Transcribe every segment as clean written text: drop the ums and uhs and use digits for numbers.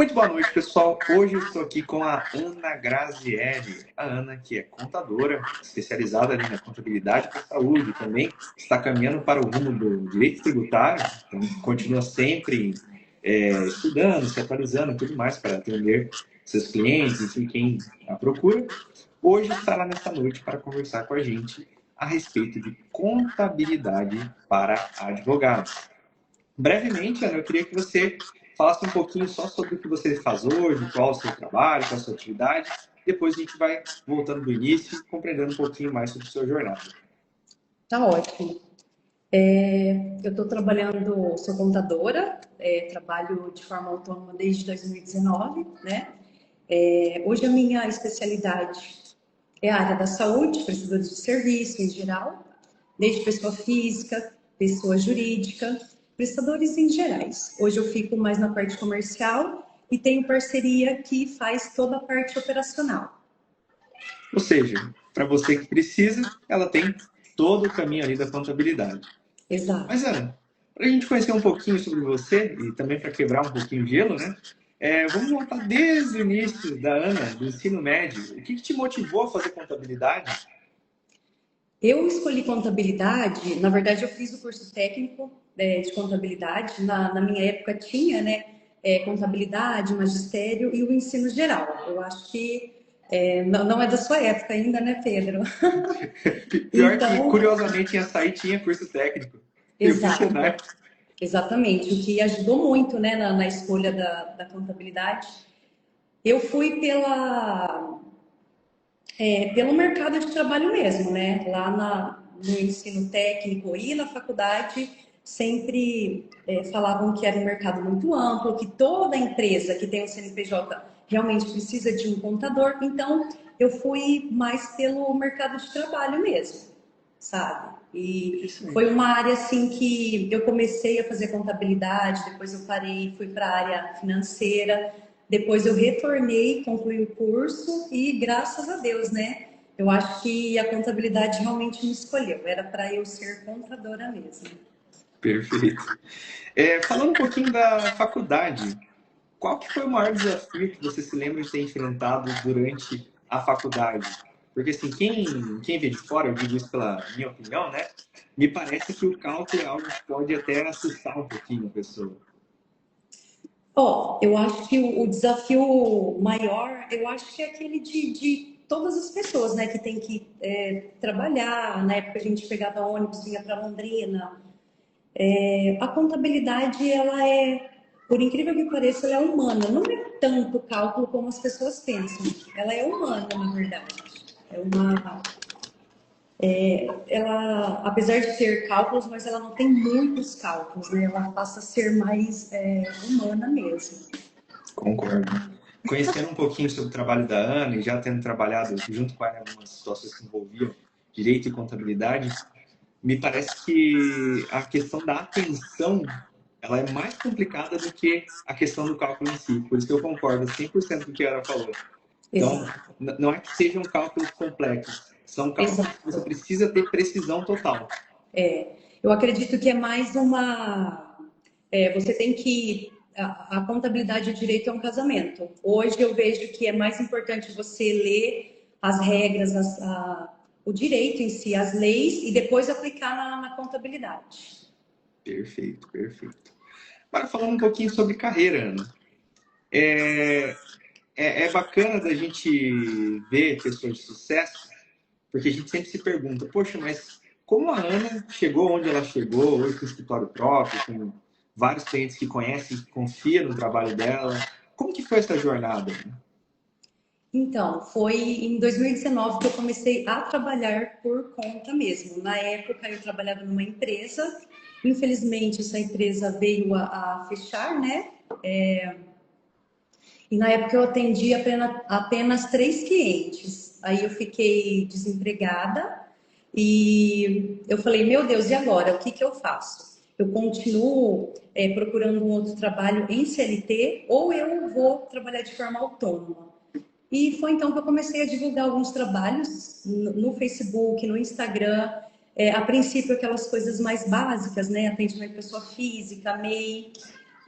Muito boa noite, pessoal. Hoje eu estou aqui com a Ana Grazielli. A Ana, que é contadora, especializada ali na contabilidade para a saúde, também está caminhando para o rumo do direito tributário, então continua sempre estudando, se atualizando e tudo mais para atender seus clientes, enfim, quem a procura. Hoje estará nessa noite para conversar com a gente a respeito de contabilidade para advogados. Brevemente, Ana, eu queria que você falasse um pouquinho só sobre o que você faz hoje, qual é o seu trabalho, qual é a sua atividade. Depois a gente vai voltando do início, compreendendo um pouquinho mais sobre a sua jornada. Tá ótimo. Eu estou trabalhando, sou contadora, trabalho de forma autônoma desde 2019, né? Hoje a minha especialidade é a área da saúde, prestadores de serviço em geral, desde pessoa física, pessoa jurídica, prestadores em gerais. Hoje eu fico mais na parte comercial e tenho parceria que faz toda a parte operacional. Ou seja, para você que precisa, ela tem todo o caminho ali da contabilidade. Exato. Mas, Ana, para a gente conhecer um pouquinho sobre você e também para quebrar um pouquinho o gelo, né? Vamos voltar desde o início da Ana, do ensino médio. O que te motivou a fazer contabilidade? Eu escolhi contabilidade, na verdade eu fiz o curso técnico de contabilidade, na minha época tinha, né, contabilidade, magistério e o ensino geral. Eu acho que não é da sua época ainda, né, Pedro? Pior que, Então, curiosamente, em Açaí tinha curso técnico. Eu fiz exato, Senai. exatamente, o que ajudou muito, né, na escolha da contabilidade. Eu fui pelo mercado de trabalho mesmo, né? Lá no ensino técnico e na faculdade sempre falavam que era um mercado muito amplo, que toda empresa que tem um CNPJ realmente precisa de um contador. Então, eu fui mais pelo mercado de trabalho mesmo, sabe? E foi uma área assim que eu comecei a fazer contabilidade, depois eu parei, fui para a área financeira. Depois eu retornei, concluí o curso e graças a Deus, né? Eu acho que a contabilidade realmente me escolheu. Era para eu ser contadora mesmo. Perfeito. Falando um pouquinho da faculdade, qual que foi o maior desafio que você se lembra de ter enfrentado durante a faculdade? Porque, assim, quem vê de fora, eu digo isso pela minha opinião, né? Me parece que o cálculo é algo que pode até assustar um pouquinho a pessoa. Eu acho que o desafio maior, eu acho que é aquele de todas as pessoas, né? Que tem que trabalhar. Na época a gente pegava ônibus, vinha para Londrina. A contabilidade, ela por incrível que pareça, ela é humana. Não é tanto cálculo como as pessoas pensam. Ela é humana, na verdade. Ela, apesar de ter cálculos, mas ela não tem muitos cálculos, né? Ela passa a ser mais humana mesmo. Concordo. Conhecendo um pouquinho sobre o trabalho da Ana e já tendo trabalhado junto com ela em algumas situações que envolviam direito e contabilidade, me parece que a questão da atenção ela é mais complicada do que a questão do cálculo em si. Por isso que eu concordo 100% com o que a Ana falou. Então, Exato. não é que sejam cálculos complexos, são cálculos que você Exato. precisa ter precisão total. Eu acredito que é mais uma. Você tem que. A contabilidade e o direito é um casamento. Hoje eu vejo que é mais importante você ler as regras, o direito em si, as leis, e depois aplicar na contabilidade. Perfeito, perfeito. Agora, falando um pouquinho sobre carreira, Ana. É bacana da gente ver pessoas de sucesso, porque a gente sempre se pergunta, poxa, mas como a Ana chegou onde ela chegou, hoje com o escritório próprio, com vários clientes que conhecem, que confiam no trabalho dela, como que foi essa jornada? Então, foi em 2019 que eu comecei a trabalhar por conta mesmo. Na época, eu trabalhava numa empresa. Infelizmente, essa empresa veio a fechar, né? E na época eu atendi apenas 3 clientes. Aí eu fiquei desempregada e eu falei, meu Deus, e agora? O que que eu faço? Eu continuo procurando um outro trabalho em CLT ou eu vou trabalhar de forma autônoma? E foi então que eu comecei a divulgar alguns trabalhos no Facebook, no Instagram. A princípio, aquelas coisas mais básicas, né? Atendimento à pessoa física, MEI.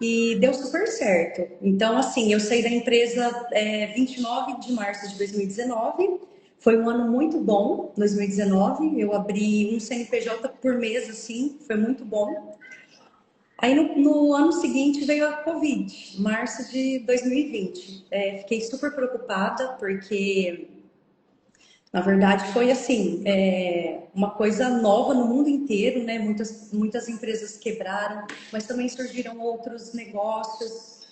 e deu super certo. Então, assim, eu saí da empresa 29 de março de 2019. Foi um ano muito bom, 2019. Eu abri um CNPJ por mês, assim, foi muito bom. Aí no ano seguinte veio a Covid, março de 2020. Fiquei super preocupada porque, na verdade, foi assim, uma coisa nova no mundo inteiro, né? Muitas empresas quebraram, mas também surgiram outros negócios.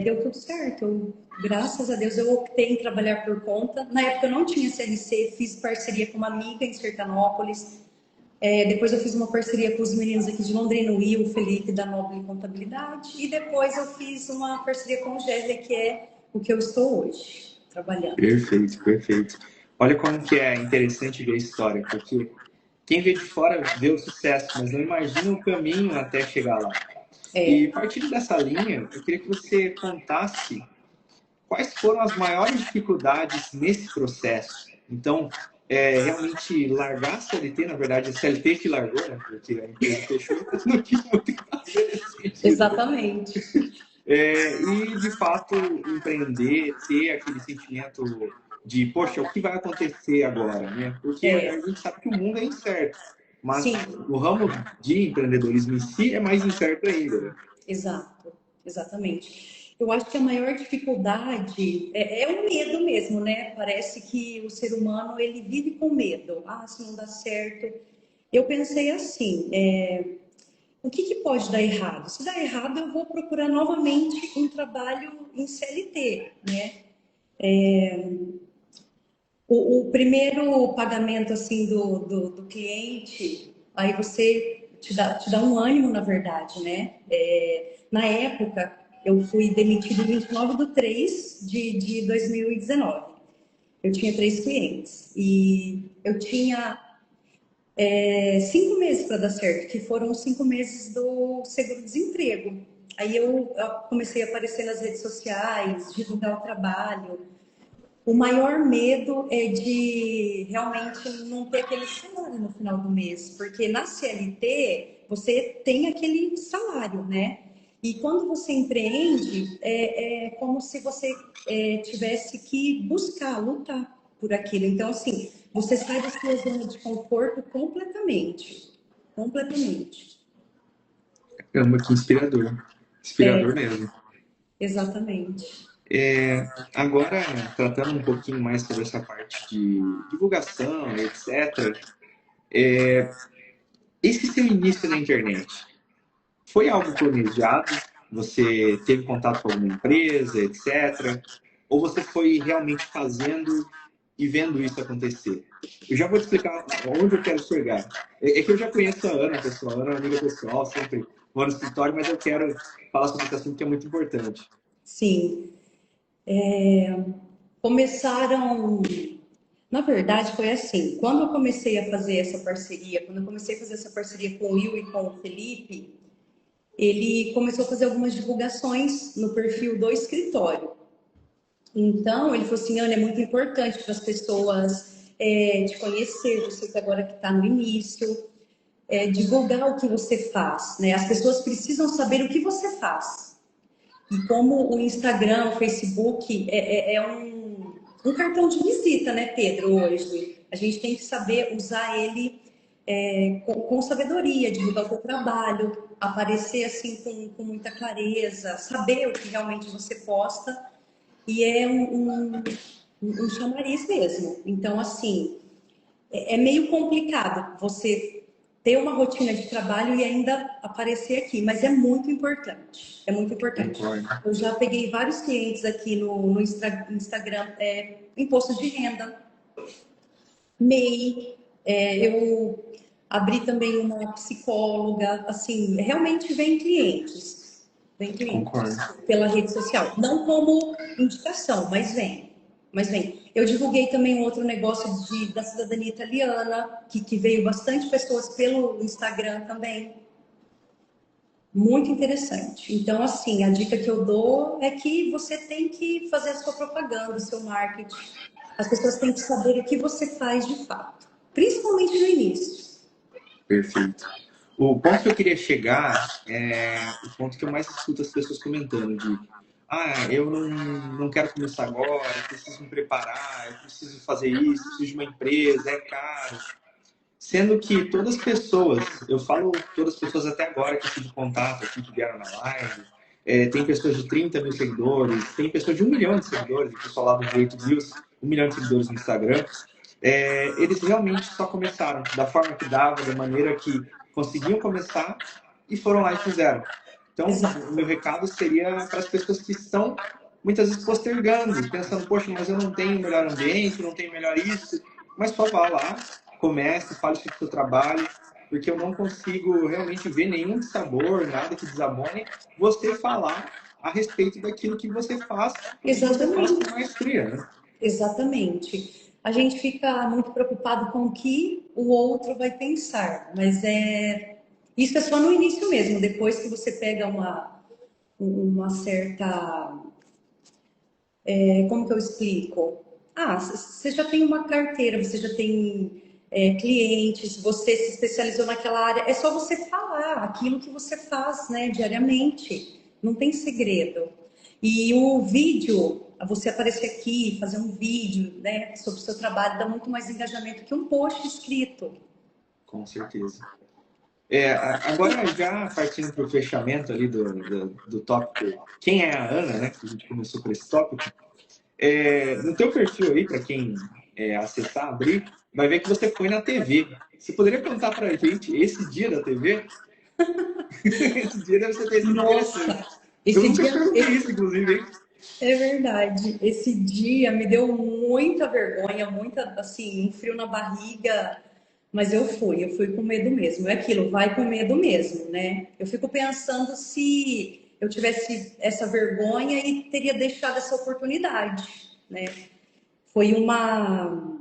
Deu tudo certo. Graças a Deus, eu optei em trabalhar por conta. Na época eu não tinha CLC, fiz parceria com uma amiga em Sertanópolis. Depois eu fiz uma parceria com os meninos aqui de Londrina, o Will, o Felipe da Nobre Contabilidade. E depois eu fiz uma parceria com o Gélia, que é o que eu estou hoje, trabalhando. Perfeito, perfeito. Olha como que é interessante ver a história, porque quem vê de fora vê o sucesso, mas não imagina o caminho até chegar lá. E É, partindo dessa linha, eu queria que você contasse quais foram as maiores dificuldades nesse processo. Então, realmente largar a CLT, na verdade, a CLT que largou, né? Porque a empresa fechou, então não tinha muito o que fazer nesse sentido, né? exatamente. E, de fato, empreender, ter aquele sentimento de, poxa, o que vai acontecer agora, né? Porque É, a gente sabe que o mundo é incerto, mas sim, o ramo de empreendedorismo em si é mais incerto ainda, né? exato, exatamente. Eu acho que a maior dificuldade é o medo mesmo, né? Parece que o ser humano ele vive com medo. Ah, se não dá certo. Eu pensei assim, o que pode dar errado? Se dar errado, eu vou procurar novamente um trabalho em CLT, né? O primeiro pagamento assim do cliente, aí você te dá um ânimo, na verdade, né? Na época, eu fui demitida em 29/3 de 2019. Eu tinha 3 clientes e eu tinha 5 meses para dar certo, que foram os 5 meses do seguro-desemprego. Aí eu comecei a aparecer nas redes sociais, divulgar o trabalho. O maior medo é de realmente não ter aquele salário no final do mês, porque na CLT você tem aquele salário, né? E quando você empreende, é como se você tivesse que buscar, lutar por aquilo. Então, assim, você sai da sua zona de conforto completamente. Completamente. Caramba, que inspirador. Inspirador mesmo. Exatamente. Agora, tratando um pouquinho mais sobre essa parte de divulgação, etc., esse seu início na internet, foi algo planejado? Você teve contato com alguma empresa, etc., ou você foi realmente fazendo e vendo isso acontecer? Eu já vou te explicar onde eu quero chegar. É que eu já conheço a Ana, pessoal. A Ana é amiga pessoal, sempre vou no escritório, mas eu quero falar sobre esse assunto que é muito importante. Sim. Começaram. Na verdade, foi assim. Quando eu comecei a fazer essa parceria, quando eu comecei a fazer essa parceria com o Will e com o Felipe, ele começou a fazer algumas divulgações no perfil do escritório. Então, ele falou assim, Ana, é muito importante para as pessoas te conhecer, você que agora que está no início, divulgar o que você faz, né? As pessoas precisam saber o que você faz. E como o Instagram, o Facebook é um cartão de visita, né, Pedro, hoje. A gente tem que saber usar ele com sabedoria, divulgar o seu trabalho, aparecer assim com muita clareza, saber o que realmente você posta. E é um chamariz mesmo. Então, assim, é meio complicado você ter uma rotina de trabalho e ainda aparecer aqui, mas é muito importante. É muito importante. Concordo. Eu já peguei vários clientes aqui no Instagram, imposto de renda, MEI, eu abri também uma psicóloga, assim, realmente vem clientes Concordo. pela rede social, não como indicação, mas vem. Mas vem. Eu divulguei também um outro negócio da cidadania italiana, que veio bastante pessoas pelo Instagram também. Muito interessante. Então, assim, a dica que eu dou é que você tem que fazer a sua propaganda, o seu marketing. As pessoas têm que saber o que você faz de fato, principalmente no início. Perfeito. O ponto que eu queria chegar é o ponto que eu mais escuto as pessoas comentando de eu não quero começar agora, eu preciso me preparar, eu preciso fazer isso, preciso de uma empresa, é caro. Sendo que todas as pessoas, eu falo todas as pessoas até agora que eu tive contato aqui, que vieram na live, tem pessoas de 30 mil seguidores, tem pessoas de 1 milhão de seguidores, o pessoal lá do Direito Views, 1 milhão de seguidores no Instagram, eles realmente só começaram da forma que dava, da maneira que conseguiam começar e foram lá e fizeram. Então, Exato. o meu recado seria para as pessoas que estão muitas vezes postergando, pensando, poxa, mas eu não tenho melhor ambiente, não tenho melhor isso, mas só vá lá, comece, fale sobre o seu trabalho, porque eu não consigo realmente ver nenhum sabor, nada que desabone você falar a respeito daquilo que você faz e que você faz com Exatamente. maestria, né? Exatamente. A gente fica muito preocupado com o que o outro vai pensar, mas isso é só no início mesmo, depois que você pega uma certa. Como que eu explico? Você já tem uma carteira, você já tem clientes, você se especializou naquela área, é só você falar aquilo que você faz, né, diariamente, não tem segredo. E o vídeo, você aparecer aqui, fazer um vídeo, né, sobre o seu trabalho, dá muito mais engajamento que um post escrito. Com certeza. Agora, já partindo para o fechamento ali do tópico, quem é a Ana, né? Que a gente começou por esse tópico. No teu perfil aí, para quem acessar, abrir, vai ver que você foi na TV. Você poderia contar para a gente esse dia da TV? Esse dia deve ter sido interessante. Nossa, Eu esse nunca te dia, perguntei isso, inclusive, hein? é verdade. Esse dia me deu muita vergonha, muita, assim, um frio na barriga, mas eu fui com medo mesmo. É aquilo, vai com medo mesmo, né? Eu fico pensando se eu tivesse essa vergonha e teria deixado essa oportunidade, né? Foi uma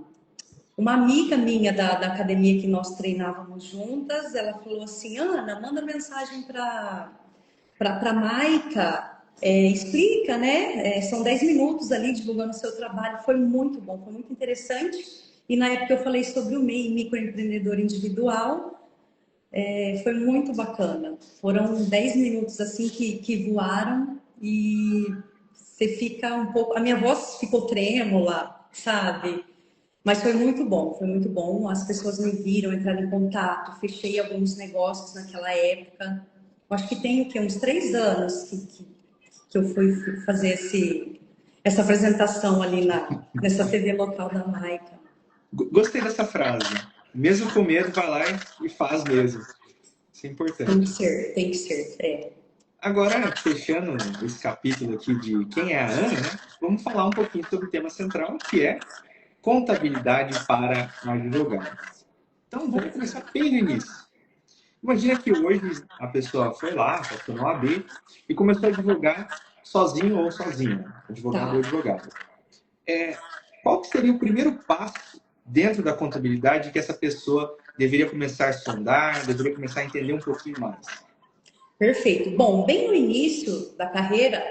amiga minha da academia que nós treinávamos juntas, ela falou assim, Ana, manda mensagem para Maica, explica, né? São 10 minutos ali divulgando o seu trabalho. Foi muito bom, foi muito interessante. E na época eu falei sobre o MEI, microempreendedor individual. Foi muito bacana. Foram 10 minutos assim que voaram e você fica um pouco. A minha voz ficou trêmula, sabe? Mas foi muito bom, foi muito bom. As pessoas me viram, entraram em contato, fechei alguns negócios naquela época. Eu acho que tem o quê? Uns 3 anos que eu fui fazer essa apresentação ali nessa TV local da Maica. Gostei dessa frase. Mesmo com medo, vai lá e faz mesmo. Isso é Tem que importante. ser, tem que ser. Agora, fechando esse capítulo aqui de quem é a Ana, né? Vamos falar um pouquinho sobre o tema central, que é contabilidade para advogados. Então, vamos começar bem no início. Imagina que hoje a pessoa foi lá, passou no AB e começou a advogar sozinho ou sozinha, advogado ou Tá. advogada. Qual que seria o primeiro passo dentro da contabilidade que essa pessoa deveria começar a sondar, deveria começar a entender um pouquinho mais? Perfeito. Bom, bem no início da carreira,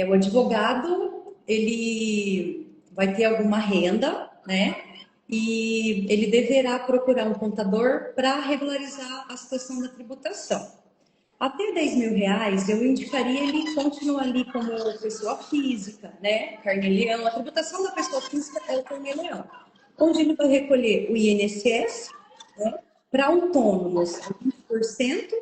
o advogado ele vai ter alguma renda, né? E ele deverá procurar um contador para regularizar a situação da tributação. Até 10 mil reais, eu indicaria ele continuar ali como pessoa física, né? Carnê-leão. A tributação da pessoa física é o carnê-leão, onde ele vai recolher o INSS, né? Para autônomos, 20%,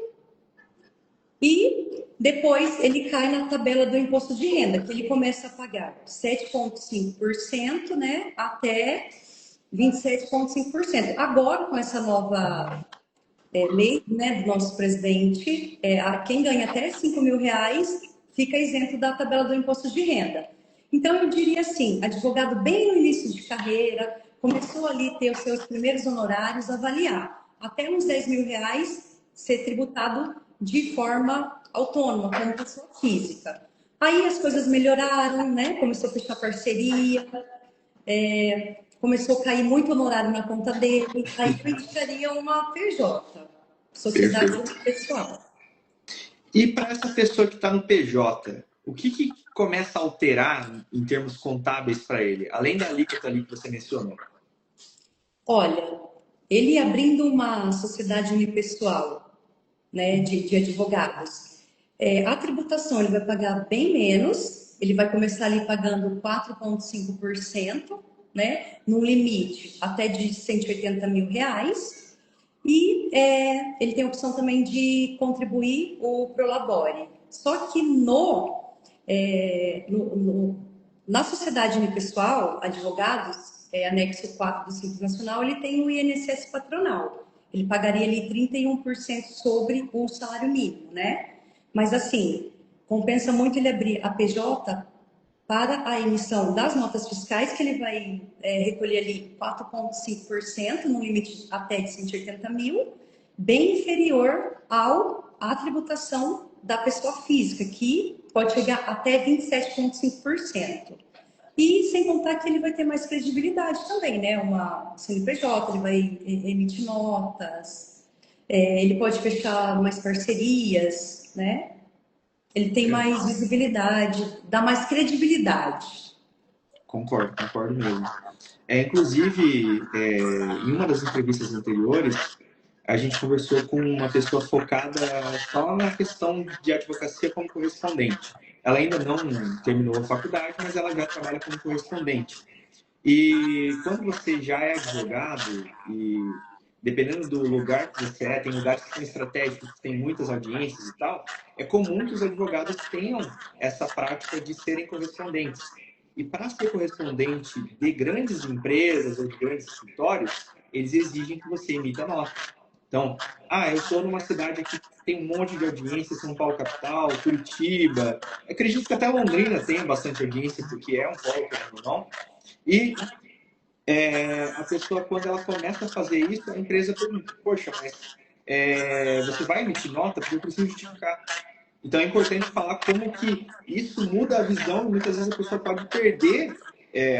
e depois ele cai na tabela do imposto de renda, que ele começa a pagar 7,5%, né, até 27,5%. Agora, com essa nova lei, né, do nosso presidente, quem ganha até 5 mil reais fica isento da tabela do imposto de renda. Então, eu diria assim, advogado bem no início de carreira, começou ali a ter os seus primeiros honorários, avaliar. Até uns 10 mil reais ser tributado de forma autônoma, como pessoa física. Aí as coisas melhoraram, né? Começou a fechar parceria, começou a cair muito honorário na conta dele, aí eu indicaria uma PJ, Sociedade Perfeito. Pessoal. E para essa pessoa que está no PJ, o que começa a alterar em termos contábeis para ele, além da alíquota ali que você mencionou? Olha, ele abrindo uma sociedade unipessoal, né, de advogados. A tributação ele vai pagar bem menos, ele vai começar ali pagando 4,5%, né, no limite até de 180 mil reais. E ele tem a opção também de contribuir o Prolabore. Só que na sociedade unipessoal, advogados, anexo 4 do Simples Nacional, ele tem o INSS patronal. Ele pagaria ali 31% sobre o salário mínimo, né? Mas assim, compensa muito ele abrir a PJ para a emissão das notas fiscais, que ele vai recolher ali 4,5%, no limite até de 180 mil, bem inferior à tributação da pessoa física, que pode chegar até 27,5%. E sem contar que ele vai ter mais credibilidade também, né? Uma CNPJ, ele vai emitir notas, ele pode fechar mais parcerias, né? Ele tem mais visibilidade, dá mais credibilidade. Concordo mesmo. Inclusive, em uma das entrevistas anteriores, a gente conversou com uma pessoa focada só na questão de advocacia como correspondente. Ela ainda não terminou a faculdade, mas ela já trabalha como correspondente. E quando você já é advogado, e dependendo do lugar que você tem lugares que são estratégicos, que tem muitas audiências e tal, é comum que os advogados tenham essa prática de serem correspondentes. E para ser correspondente de grandes empresas ou de grandes escritórios, eles exigem que você emita nota. Então, eu estou numa cidade aqui que tem um monte de audiência, São Paulo capital, Curitiba. Acredito que até Londrina tenha bastante audiência, porque é um polo, ou não. E a pessoa, quando ela começa a fazer isso, a empresa pergunta, poxa, mas você vai emitir nota? Porque eu preciso justificar. Então é importante falar como que isso muda a visão e muitas vezes a pessoa pode perder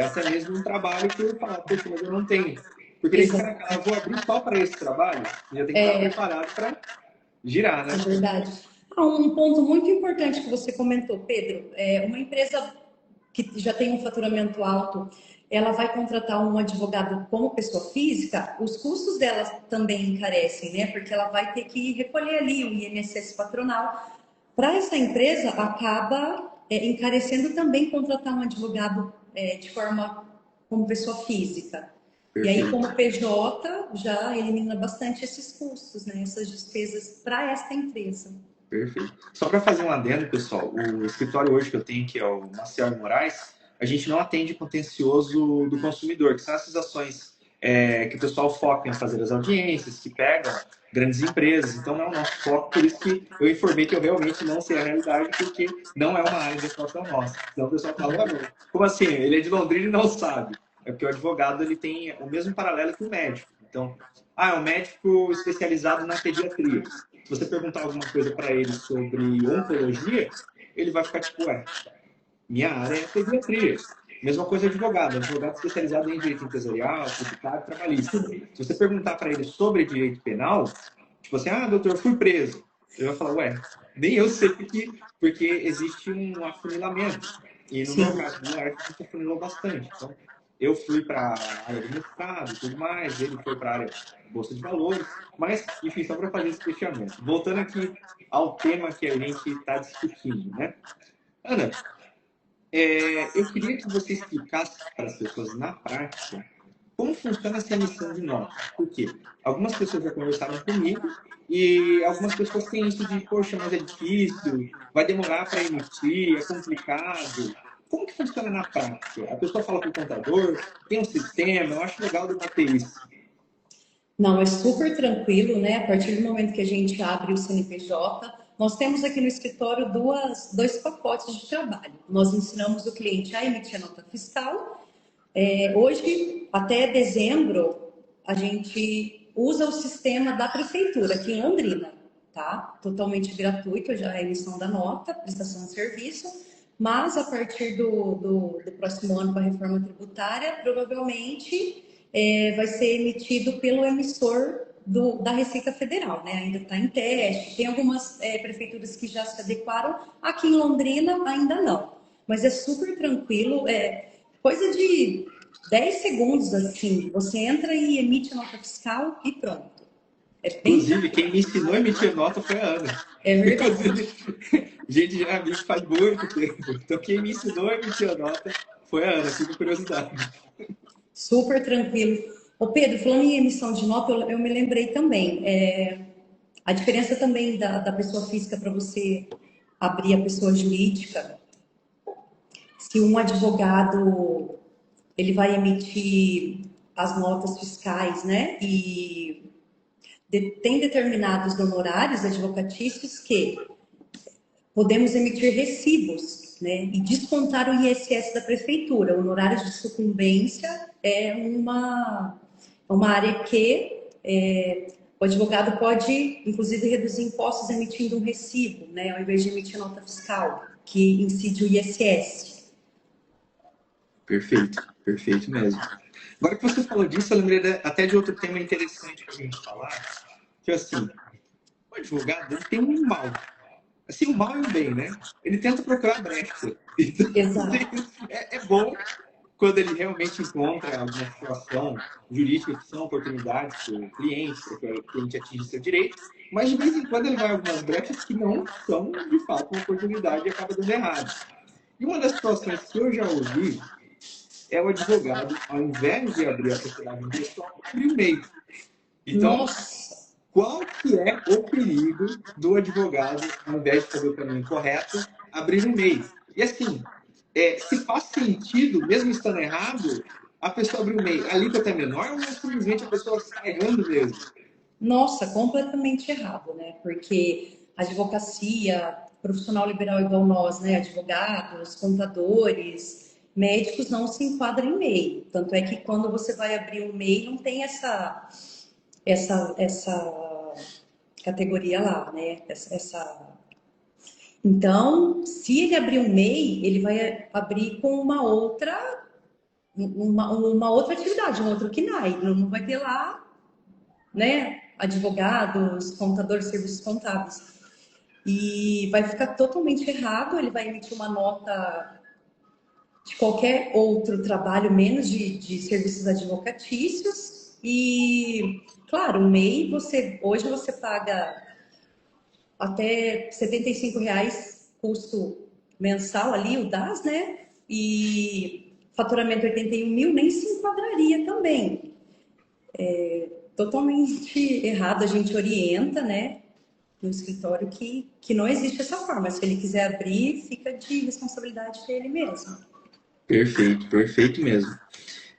até mesmo um trabalho por falar, poxa, mas eu não tenho. Porque daí, cara, eu vou abrir só para esse trabalho, e já tem que estar preparado para girar, né? É verdade. Um ponto muito importante que você comentou, Pedro, uma empresa que já tem um faturamento alto, ela vai contratar um advogado como pessoa física, os custos dela também encarecem, né? Porque ela vai ter que recolher ali o INSS patronal. Para essa empresa, acaba encarecendo também contratar um advogado de forma como pessoa física. Perfeito. E aí, como PJ, já elimina bastante esses custos, né? Essas despesas para esta empresa. Perfeito. Só para fazer um adendo, pessoal, o escritório hoje que eu tenho, que é o Maciel Moraes, a gente não atende contencioso do consumidor, que são essas ações que o pessoal foca em fazer as audiências, que pegam grandes empresas. Então, não é o nosso foco, por isso que eu informei que eu realmente não sei a realidade, porque não é uma área de atuação nossa. Então, o pessoal fala, como assim? Ele é de Londrina e não sabe. É porque o advogado ele tem o mesmo paralelo que o médico. Então, é um médico especializado na pediatria. Se você perguntar alguma coisa para ele sobre oncologia, ele vai ficar tipo, minha área é pediatria. Mesma coisa advogado especializado em direito empresarial, tributário, trabalhista. Se você perguntar para ele sobre direito penal, tipo assim, doutor, fui preso. Ele vai falar, nem eu sei porque existe um afunilamento. E no meu caso, no arte, a gente afunilou bastante. Então, eu fui para a área do mercado e tudo mais, ele foi para a área de bolsa de valores, mas, enfim, só para fazer esse questionamento. Voltando aqui ao tema que a gente está discutindo, né? Ana, eu queria que você explicasse para as pessoas na prática como funciona essa emissão de nota. Por quê? Algumas pessoas já conversaram comigo e algumas pessoas têm isso de, poxa, mas é difícil, vai demorar para emitir, é complicado. Como que funciona na prática? A pessoa fala com o contador, tem um sistema, eu acho legal debater isso. Não, é super tranquilo, né? A partir do momento que a gente abre o CNPJ, nós temos aqui no escritório dois pacotes de trabalho. Nós ensinamos o cliente a emitir a nota fiscal. Hoje, até dezembro, a gente usa o sistema da prefeitura aqui em Londrina, tá? Totalmente gratuito já a emissão da nota, prestação de serviço, mas a partir do próximo ano com a reforma tributária, provavelmente vai ser emitido pelo emissor da Receita Federal, né? Ainda está em teste, tem algumas prefeituras que já se adequaram, aqui em Londrina ainda não, mas é super tranquilo, coisa de 10 segundos, assim, você entra e emite a nota fiscal e pronto. É bem Inclusive, tranquilo. quem me ensinou a emitir nota foi a Ana. É verdade. Inclusive, a gente já é amigo faz muito tempo. Então, quem me ensinou a emitir a nota foi a Ana, fica curiosidade. Super tranquilo. Ô Pedro, falando em emissão de nota, eu me lembrei também. A diferença também da pessoa física para você abrir a pessoa jurídica, se um advogado ele vai emitir as notas fiscais, né? E tem determinados honorários advocatícios que podemos emitir recibos, né? E descontar o ISS da prefeitura. Honorários de sucumbência é uma área que o advogado pode, inclusive, reduzir impostos emitindo um recibo, né? Ao invés de emitir nota fiscal, que incide o ISS. Perfeito, perfeito mesmo. Agora que você falou disso, eu lembrei até de outro tema interessante para a gente falar, que assim, o advogado ele tem um mal. Assim, o mal e o bem, né? Ele tenta procurar brecha. Então, Exato. assim, é bom quando ele realmente encontra alguma situação jurídica que são oportunidades para o cliente, para que o cliente atinja seu direito, mas de vez em quando ele vai a algumas brechas que não são, de fato, uma oportunidade e acaba dando errado. E uma das situações que eu já ouvi é o advogado, ao invés de abrir a sociedade pessoal, abrir o MEI. Então, Nossa, qual que é o perigo do advogado, ao invés de fazer o caminho correto, abrir um MEI? E assim, se faz sentido, mesmo estando errado, a pessoa abrir um MEI, a alíquota é menor ou simplesmente a pessoa está errando mesmo? nossa, completamente errado, né? Porque a advocacia, profissional liberal igual nós, né? Advogados, contadores, médicos não se enquadram em MEI. Tanto é que quando você vai abrir um MEI, não tem essa categoria lá, né? Então, se ele abrir um MEI, ele vai abrir com uma outra atividade, um outro KNAI. Não vai ter lá, né? Advogados, contadores, serviços contábeis. E vai ficar totalmente errado, ele vai emitir uma nota de qualquer outro trabalho, menos de serviços advocatícios. E, claro, o MEI, hoje você paga até R$ 75 custo mensal ali, o DAS, né? E faturamento 81 mil nem se enquadraria também. Totalmente errado, a gente orienta, né? No escritório que não existe essa forma. Se ele quiser abrir, fica de responsabilidade dele mesmo. Perfeito, perfeito mesmo.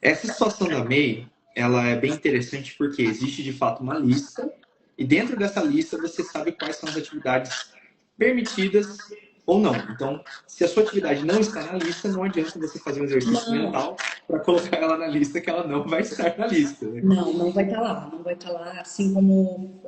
Essa situação da MEI, ela é bem interessante porque existe de fato uma lista e dentro dessa lista você sabe quais são as atividades permitidas ou não. Então, se a sua atividade não está na lista, não adianta você fazer um exercício Não, mental para colocar ela na lista, que ela não vai estar na lista. Né? não vai estar lá, não vai estar lá. Assim como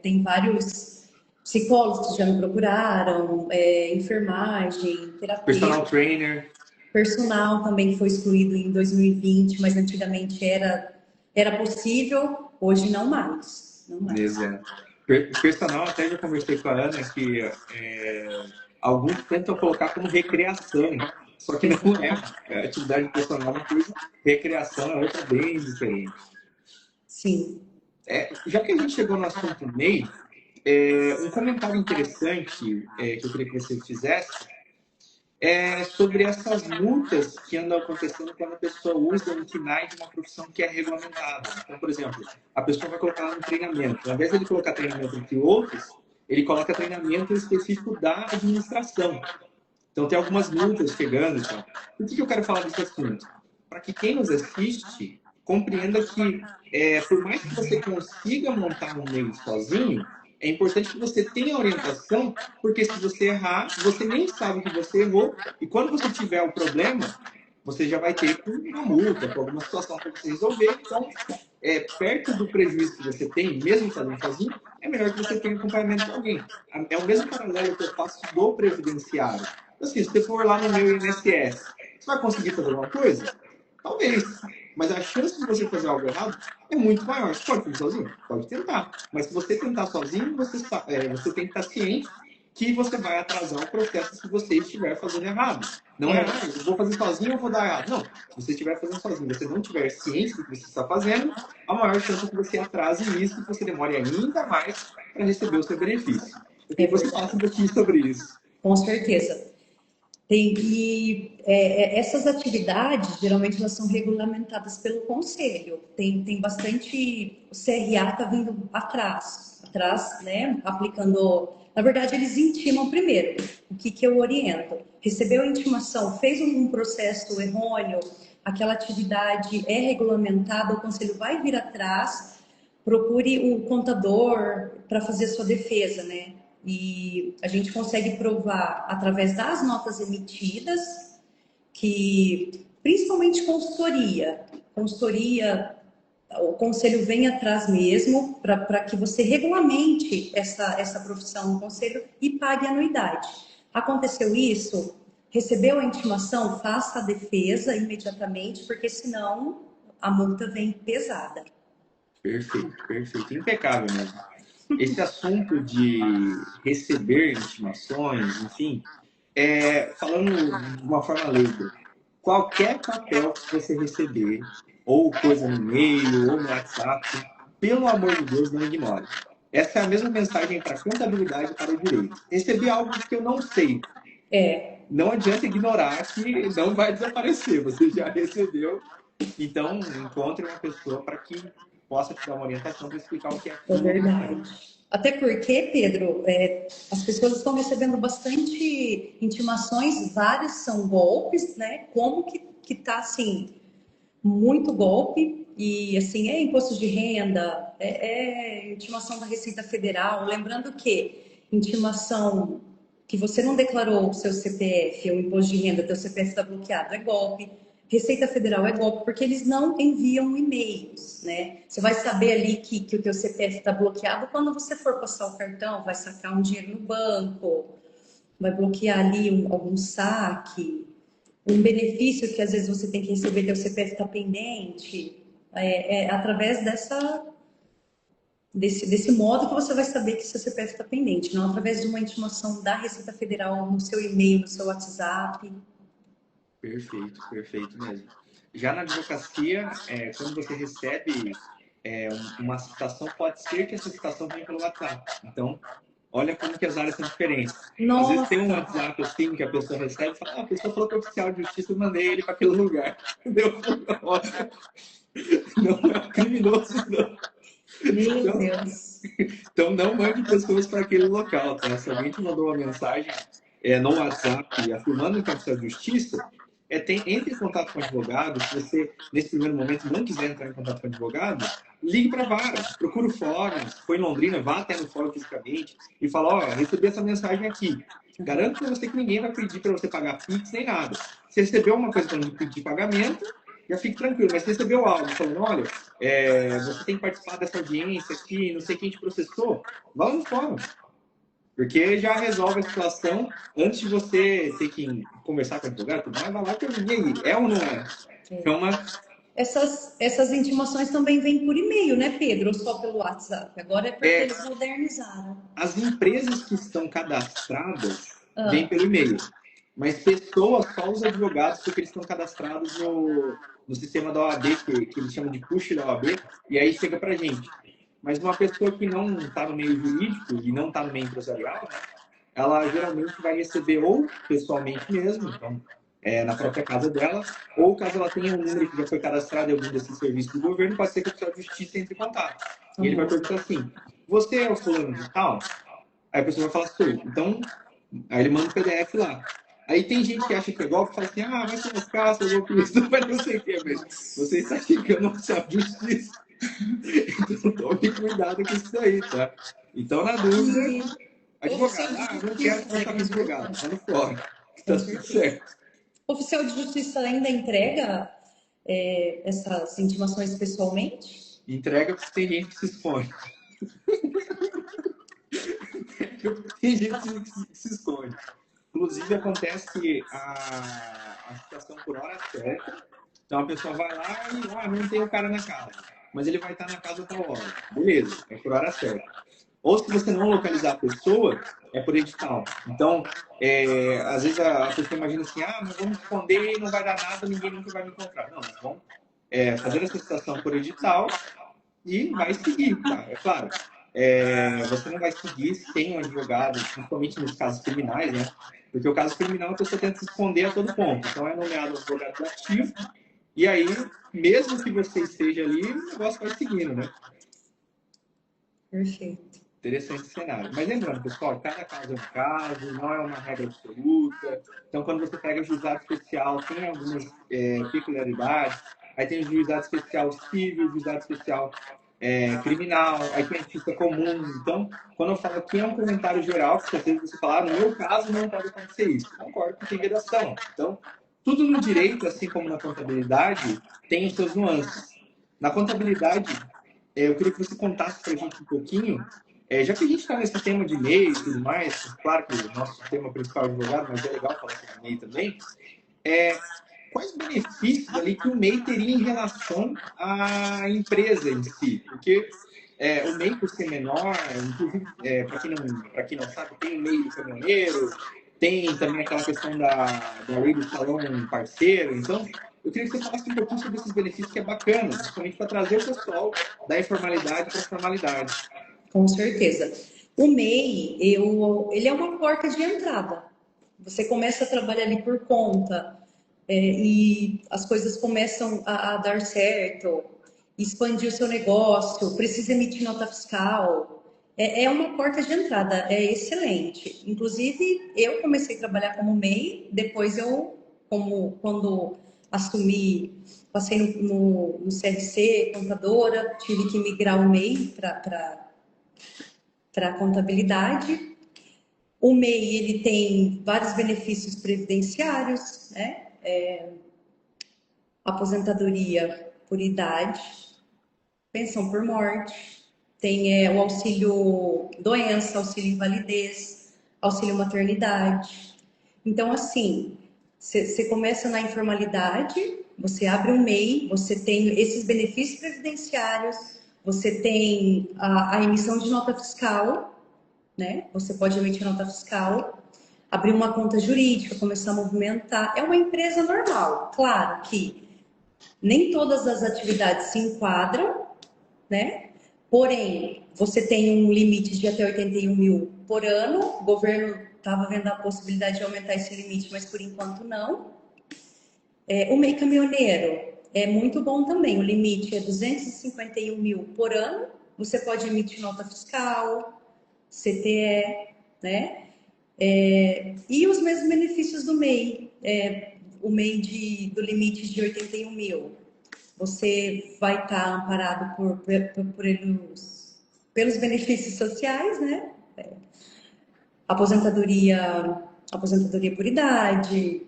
tem vários psicólogos que já me procuraram, enfermagem, Personal terapeuta, trainer. personal também que foi excluído em 2020, mas antigamente era possível, hoje não mais. Não mais. Exato. Personal, até já conversei com a Ana que alguns tentam colocar como recreação, só que não é. A atividade personal é uma coisa, recreação é outra bem diferente. Sim. Já que a gente chegou no assunto MEI, um comentário interessante que eu queria que você fizesse sobre essas multas que andam acontecendo quando a pessoa usa um KNAI de uma profissão que é regulamentada. Então, por exemplo, a pessoa vai colocar lá no treinamento. Ao invés de ele colocar treinamento entre outros, ele coloca treinamento específico da administração. Então, tem algumas multas chegando. Então. Por que eu quero falar desse assunto? Para que quem nos assiste compreenda que, por mais que você consiga montar um meio sozinho, é importante que você tenha orientação, porque se você errar, você nem sabe que você errou, e quando você tiver o problema, você já vai ter uma multa, com alguma situação para você resolver. Então, perto do prejuízo que você tem, mesmo fazendo sozinho, é melhor que você tenha acompanhamento de alguém. É o mesmo paralelo que eu faço do previdenciário. Assim, se você for lá no meu INSS, você vai conseguir fazer alguma coisa? Talvez. Mas a chance de você fazer algo errado é muito maior. Você pode fazer sozinho? Pode tentar. Mas se você tentar sozinho, você tem que estar ciente que você vai atrasar o processo se você estiver fazendo errado. Não é, eu vou fazer sozinho ou vou dar errado. Não, se você estiver fazendo sozinho, você não tiver ciência do que você está fazendo, a maior chance é que você atrase isso e que você demore ainda mais para receber o seu benefício. Eu É queria que você falasse um pouquinho sobre isso. Com certeza. Essas atividades, geralmente, elas são regulamentadas pelo conselho. Tem bastante. O CRA está vindo atrás, né? Aplicando. Na verdade, eles intimam primeiro. O que eu oriento? Recebeu a intimação, fez um processo errôneo, aquela atividade é regulamentada, o conselho vai vir atrás, procure o contador para fazer a sua defesa, né? E a gente consegue provar através das notas emitidas que, principalmente consultoria, o conselho vem atrás mesmo para que você regulamente essa profissão no conselho e pague anuidade. Aconteceu isso? Recebeu a intimação? Faça a defesa imediatamente, porque senão a multa vem pesada. Perfeito, perfeito. Impecável mesmo. Esse assunto de receber intimações, enfim, falando de uma forma leiga, qualquer papel que você receber, ou coisa no e-mail, ou no WhatsApp, pelo amor de Deus, não ignore. Essa é a mesma mensagem para a contabilidade e para o direito. Recebi algo que eu não sei. Não adianta ignorar que não vai desaparecer. Você já recebeu. Então, encontre uma pessoa para que possa te dar uma orientação para explicar o que é É aquilo. verdade. Até porque, Pedro, as pessoas estão recebendo bastante intimações, vários são golpes, né? Como que tá assim, muito golpe, e assim, é imposto de renda, é intimação da Receita Federal. Lembrando que intimação que você não declarou o seu CPF, ou imposto de renda, teu CPF está bloqueado, é golpe. Receita Federal é golpe, porque eles não enviam e-mails, né? Você vai saber ali que o teu CPF está bloqueado quando você for passar o cartão, vai sacar um dinheiro no banco, vai bloquear ali algum saque, um benefício que às vezes você tem que receber, teu CPF está pendente. Através desse modo que você vai saber que seu CPF está pendente, não através de uma intimação da Receita Federal no seu e-mail, no seu WhatsApp. Perfeito, perfeito mesmo. Já na advocacia, quando você recebe uma citação, pode ser que essa citação venha pelo WhatsApp. Então, olha como que as áreas são diferentes. Nossa. Às vezes tem um WhatsApp assim que a pessoa recebe e fala, a pessoa falou que é oficial de justiça, eu mandei ele para aquele lugar. Entendeu? Não é um criminoso, não. Meu Deus. Então não mande pessoas para aquele local, tá? Se alguém te mandou uma mensagem no WhatsApp afirmando que é oficial de justiça, entre em contato com o advogado. Se você, nesse primeiro momento, não quiser entrar em contato com o advogado, ligue para a vara, procure o fórum, se for em Londrina, vá até no fórum fisicamente e fala, ó, recebi essa mensagem aqui. Garanto para você que ninguém vai pedir para você pagar Pix nem nada. Se recebeu uma coisa para pedir pagamento, já fique tranquilo. Mas se recebeu algo falando, olha, você tem que participar dessa audiência aqui, não sei quem te processou, vá lá no fórum. Porque já resolve a situação antes de você ter que conversar com o advogado, tudo mais, vai lá que ninguém é ou não é. Então, essas intimações também vêm por e-mail, né, Pedro? Ou só pelo WhatsApp? Agora é porque eles modernizaram. As empresas que estão cadastradas vêm pelo e-mail. Mas pessoas, só os advogados, porque eles estão cadastrados no sistema da OAB, que eles chamam de push da OAB, e aí chega pra gente. Mas uma pessoa que não está no meio jurídico e não está no meio empresarial, ela geralmente vai receber ou pessoalmente mesmo, então, na própria casa dela, ou caso ela tenha um número que já foi cadastrado em algum desses serviços do governo, pode ser que o oficial de justiça entre em contato. E ele vai perguntar assim, você é o fulano de tal? Aí a pessoa vai falar, sou. Então, aí ele manda o PDF lá. Aí tem gente que acha que é golpe e fala assim, vai se lascar, seu golpista, vai não sei o que, mas você está chegando ao oficial de justiça. Então tome cuidado com isso aí, tá? Então, na dúvida, advogado, não quero contar com advogado, tá no fórum, tá tudo certo. O oficial de justiça ainda entrega essas intimações pessoalmente? Entrega porque tem gente que se expõe. Tem gente que se esconde. Inclusive, acontece que a citação por hora certa, então a pessoa vai lá e não tem o cara na casa, mas ele vai estar na casa a tal hora. Beleza, é por hora certa. Ou se você não localizar a pessoa, é por edital. Então, às vezes a pessoa imagina assim, mas vamos esconder e não vai dar nada, ninguém nunca vai me encontrar. Não, nós vamos fazer essa citação por edital e vai seguir, tá? É claro. Você não vai seguir sem um advogado, principalmente nos casos criminais, né? Porque o caso criminal a pessoa tenta se esconder a todo ponto. Então é nomeado um advogado ativo, e aí, mesmo que você esteja ali, o negócio vai seguindo, né? Perfeito. Interessante cenário. Mas lembrando, pessoal, cada caso é um caso, não é uma regra absoluta. Então, quando você pega juizado especial, tem algumas peculiaridades. Aí tem o juizado especial civil, juizado especial criminal, aí tem a justiça comum. Então, quando eu falo aqui é um comentário geral, porque às vezes você fala, no meu caso não pode acontecer isso. Eu concordo que tem vedação. Então, tudo no direito, assim como na contabilidade, tem os seus nuances. Na contabilidade, eu queria que você contasse para a gente um pouquinho, já que a gente está nesse tema de MEI e tudo mais, claro que o nosso tema principal é advogado, mas é legal falar sobre MEI também, quais benefícios ali que o MEI teria em relação à empresa em si? Porque o MEI, por ser menor, inclusive, para quem não sabe, tem o MEI do caminhoneiro, tem também aquela questão da lei do salão parceiro. Então, eu queria que você falasse um pouquinho sobre esses benefícios, que é bacana, principalmente para trazer o pessoal da informalidade para a formalidade. Com certeza. O MEI, ele é uma porta de entrada. Você começa a trabalhar ali por conta, e as coisas começam a dar certo, expandir o seu negócio, precisa emitir nota fiscal. É uma porta de entrada, é excelente. Inclusive, eu comecei a trabalhar como MEI, depois quando assumi, passei no CRC, contadora, tive que migrar o MEI para a contabilidade. O MEI ele tem vários benefícios previdenciários, né? Aposentadoria por idade, pensão por morte, tem o auxílio doença, auxílio invalidez, auxílio maternidade. Então, assim, você começa na informalidade, você abre um MEI, você tem esses benefícios previdenciários, você tem a emissão de nota fiscal, né? Você pode emitir nota fiscal, abrir uma conta jurídica, começar a movimentar. É uma empresa normal. Claro que nem todas as atividades se enquadram, né? Porém, você tem um limite de até 81 mil por ano. O governo estava vendo a possibilidade de aumentar esse limite, mas por enquanto não. O MEI caminhoneiro é muito bom também. O limite é 251 mil por ano. Você pode emitir nota fiscal, CTE, né? E os mesmos benefícios do MEI. O MEI do limite de 81 mil. Você vai estar amparado pelos benefícios sociais, né? Aposentadoria por idade,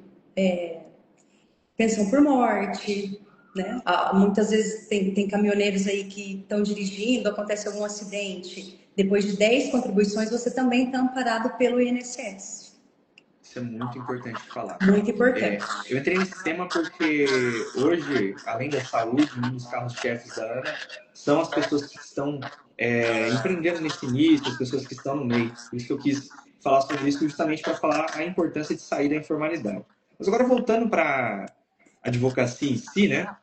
pensão por morte, né? Muitas vezes tem caminhoneiros aí que estão dirigindo, acontece algum acidente, depois de 10 contribuições você também está amparado pelo INSS. Isso é muito importante falar. Muito importante. Eu entrei nesse tema porque hoje, além da saúde, um dos carros-chefes da Ana são as pessoas que estão empreendendo nesse início, as pessoas que estão no meio. Por isso que eu quis falar sobre isso, justamente para falar a importância de sair da informalidade. Mas agora, voltando para a advocacia em si, né?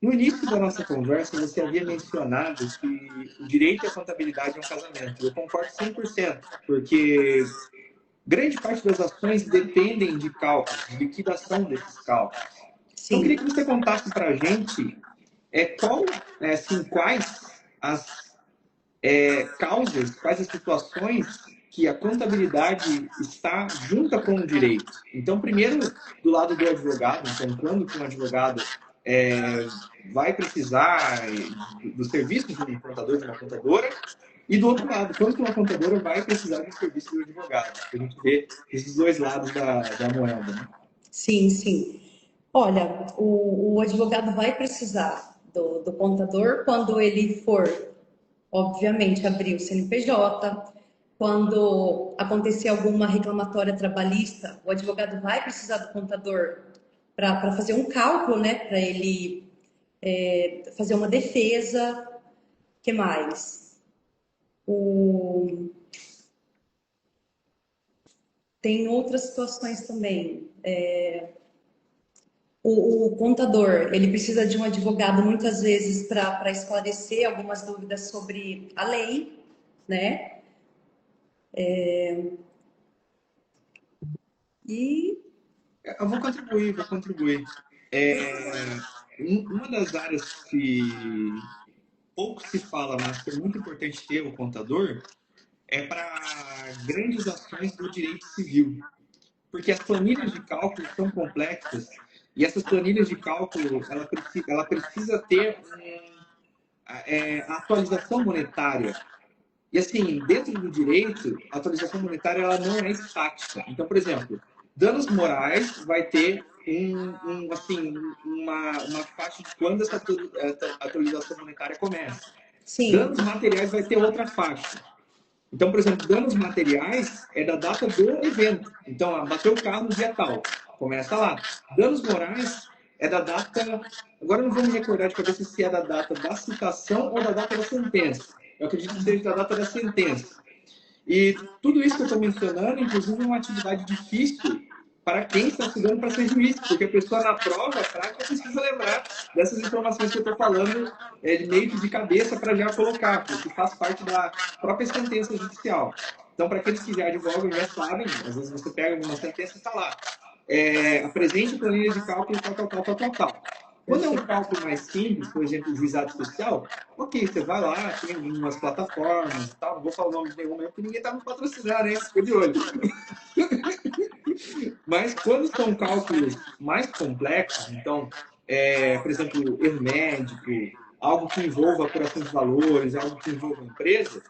No início da nossa conversa, você havia mencionado que o direito e a contabilidade é um casamento. Eu concordo 100%, porque grande parte das ações dependem de cálculos, de liquidação desses cálculos. Então, eu queria que você contasse para a gente quais as causas, quais as situações que a contabilidade está junta com o direito. Então, primeiro, do lado do advogado, então, quando que um advogado vai precisar do serviço de um contador, de uma contadora, e do outro lado, quando que uma contadora vai precisar do serviço do advogado. A gente vê esses dois lados da moeda. Né? Sim, sim. Olha, o advogado vai precisar do contador quando ele for, obviamente, abrir o CNPJ, quando acontecer alguma reclamatória trabalhista, o advogado vai precisar do contador para fazer um cálculo, né, para ele fazer uma defesa. Que mais? O... Tem outras situações também. O contador, ele precisa de um advogado muitas vezes para esclarecer algumas dúvidas sobre a lei, né? E Eu vou contribuir, vou contribuir. Uma das áreas que pouco se fala, mas que é muito importante ter o contador, é para grandes ações do direito civil. Porque as planilhas de cálculo são complexas e essas planilhas de cálculo, ela precisa ter a atualização monetária. E assim, dentro do direito, a atualização monetária ela não é estática. Então, por exemplo, danos morais vai ter uma faixa de quando essa atualização monetária começa. sim, Danos materiais vai ter outra faixa. Então, por exemplo, danos materiais é da data do evento. Então, bateu o carro no dia tal, começa lá. Danos morais é da data. Agora eu não vou me recordar de cabeça se é da data da citação ou da data da sentença. Eu acredito que seja da data da sentença. E tudo isso que eu estou mencionando, inclusive, é uma atividade difícil para quem está estudando para ser juiz, porque a pessoa na prova prática precisa lembrar dessas informações que eu estou falando meio que de cabeça para já colocar, porque faz parte da própria sentença judicial. Então, para aqueles que já advogam já sabem, às vezes você pega uma sentença e está lá. Apresente planilha de cálculo, tal. Quando é um cálculo mais simples, por exemplo, o juizado especial, ok, você vai lá, tem umas plataformas e tal, não vou falar o nome de nenhuma, porque ninguém está me patrocinando, hein? Fica de olho. Mas quando são cálculos mais complexos, então, por exemplo, erro médico, algo que envolva apuração de valores, algo que envolva empresa,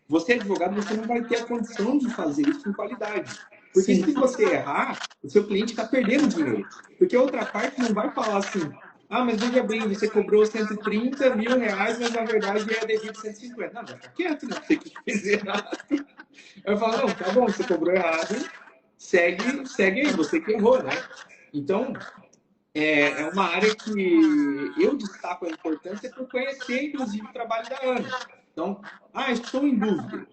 você advogado, você não vai ter a condição de fazer isso com qualidade. Porque sim, se você errar, o seu cliente está perdendo dinheiro. Porque a outra parte não vai falar assim, ah, mas veja bem, você cobrou 130 mil reais, mas na verdade é devido 150. Não, vai ficar quieto, né? Você que fez errado. Eu falo, não, tá bom, você cobrou errado, segue aí, você que errou, né? Então, é uma área que eu destaco a importância por conhecer, inclusive, o trabalho da Ana. Então, estou em dúvida.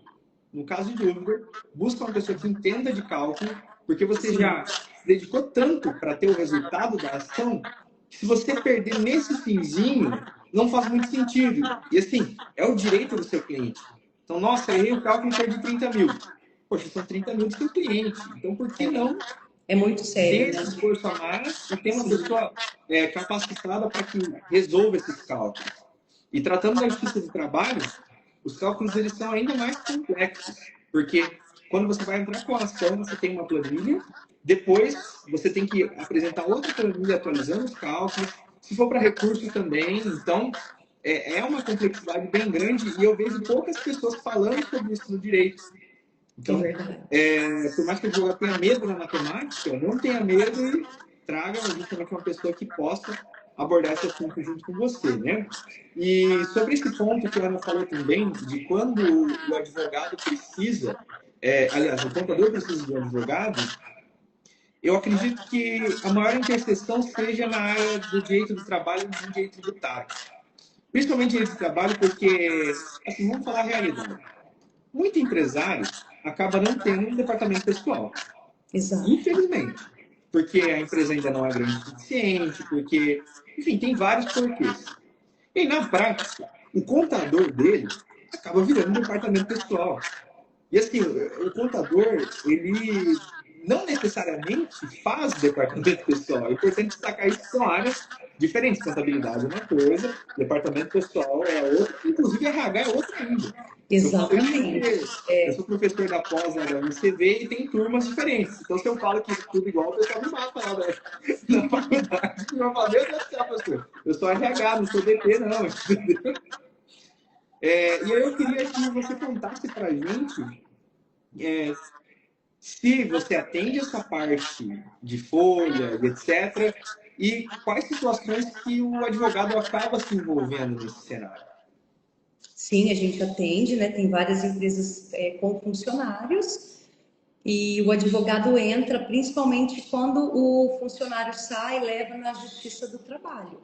No caso de dúvida, busca uma pessoa que entenda de cálculo, porque você já se dedicou tanto para ter o resultado da ação, que se você perder nesse finzinho, não faz muito sentido. E assim, é o direito do seu cliente. Então, nossa, errei o cálculo e perdi 30 mil. Poxa, são 30 mil do seu cliente. Então, por que não é muito ter sério, esse né? esforço a mais e ter uma pessoa capacitada para que resolva esses cálculos? E tratando da justiça do trabalho, os cálculos eles são ainda mais complexos, porque quando você vai entrar com a ação, você tem uma planilha, depois você tem que apresentar outra planilha atualizando os cálculos, se for para recurso também, então é uma complexidade bem grande e eu vejo poucas pessoas falando sobre isso no direito. É Então, verdade. por mais que o advogado tenha medo na matemática, não tenha medo e traga justamente uma pessoa que possa abordar esse assunto junto com você, né? E sobre esse ponto que a Ana falou também, de quando o advogado precisa, aliás, o contador precisa de um advogado, eu acredito que a maior interseção seja na área do direito do trabalho e do direito tributário. Principalmente direito do trabalho, porque, assim, vamos falar a realidade. Muito empresário acaba não tendo um departamento pessoal. Exato. Infelizmente. Porque a empresa ainda não é grande o suficiente, porque, enfim, tem vários porquês. E na prática, o contador dele acaba virando um departamento pessoal. E assim, o contador, ele não necessariamente faz departamento pessoal. É importante destacar isso, que são áreas diferentes. Contabilidade é uma coisa, departamento pessoal é outra, inclusive RH é outra ainda. Eu falo isso porque Exatamente. eu sou professor da pós da UCV e tem turmas diferentes. Então, se eu falo que tudo igual, o pessoal me mata lá na faculdade. Eu falo, meu Deus do céu, professor, eu sou RH, não sou DP, não. E aí eu queria que você contasse para a gente se você atende essa parte de folha e etc., e quais situações que o advogado acaba se envolvendo nesse cenário. Sim, a gente atende, né? Tem várias empresas com funcionários e o advogado entra principalmente quando o funcionário sai e leva na Justiça do Trabalho.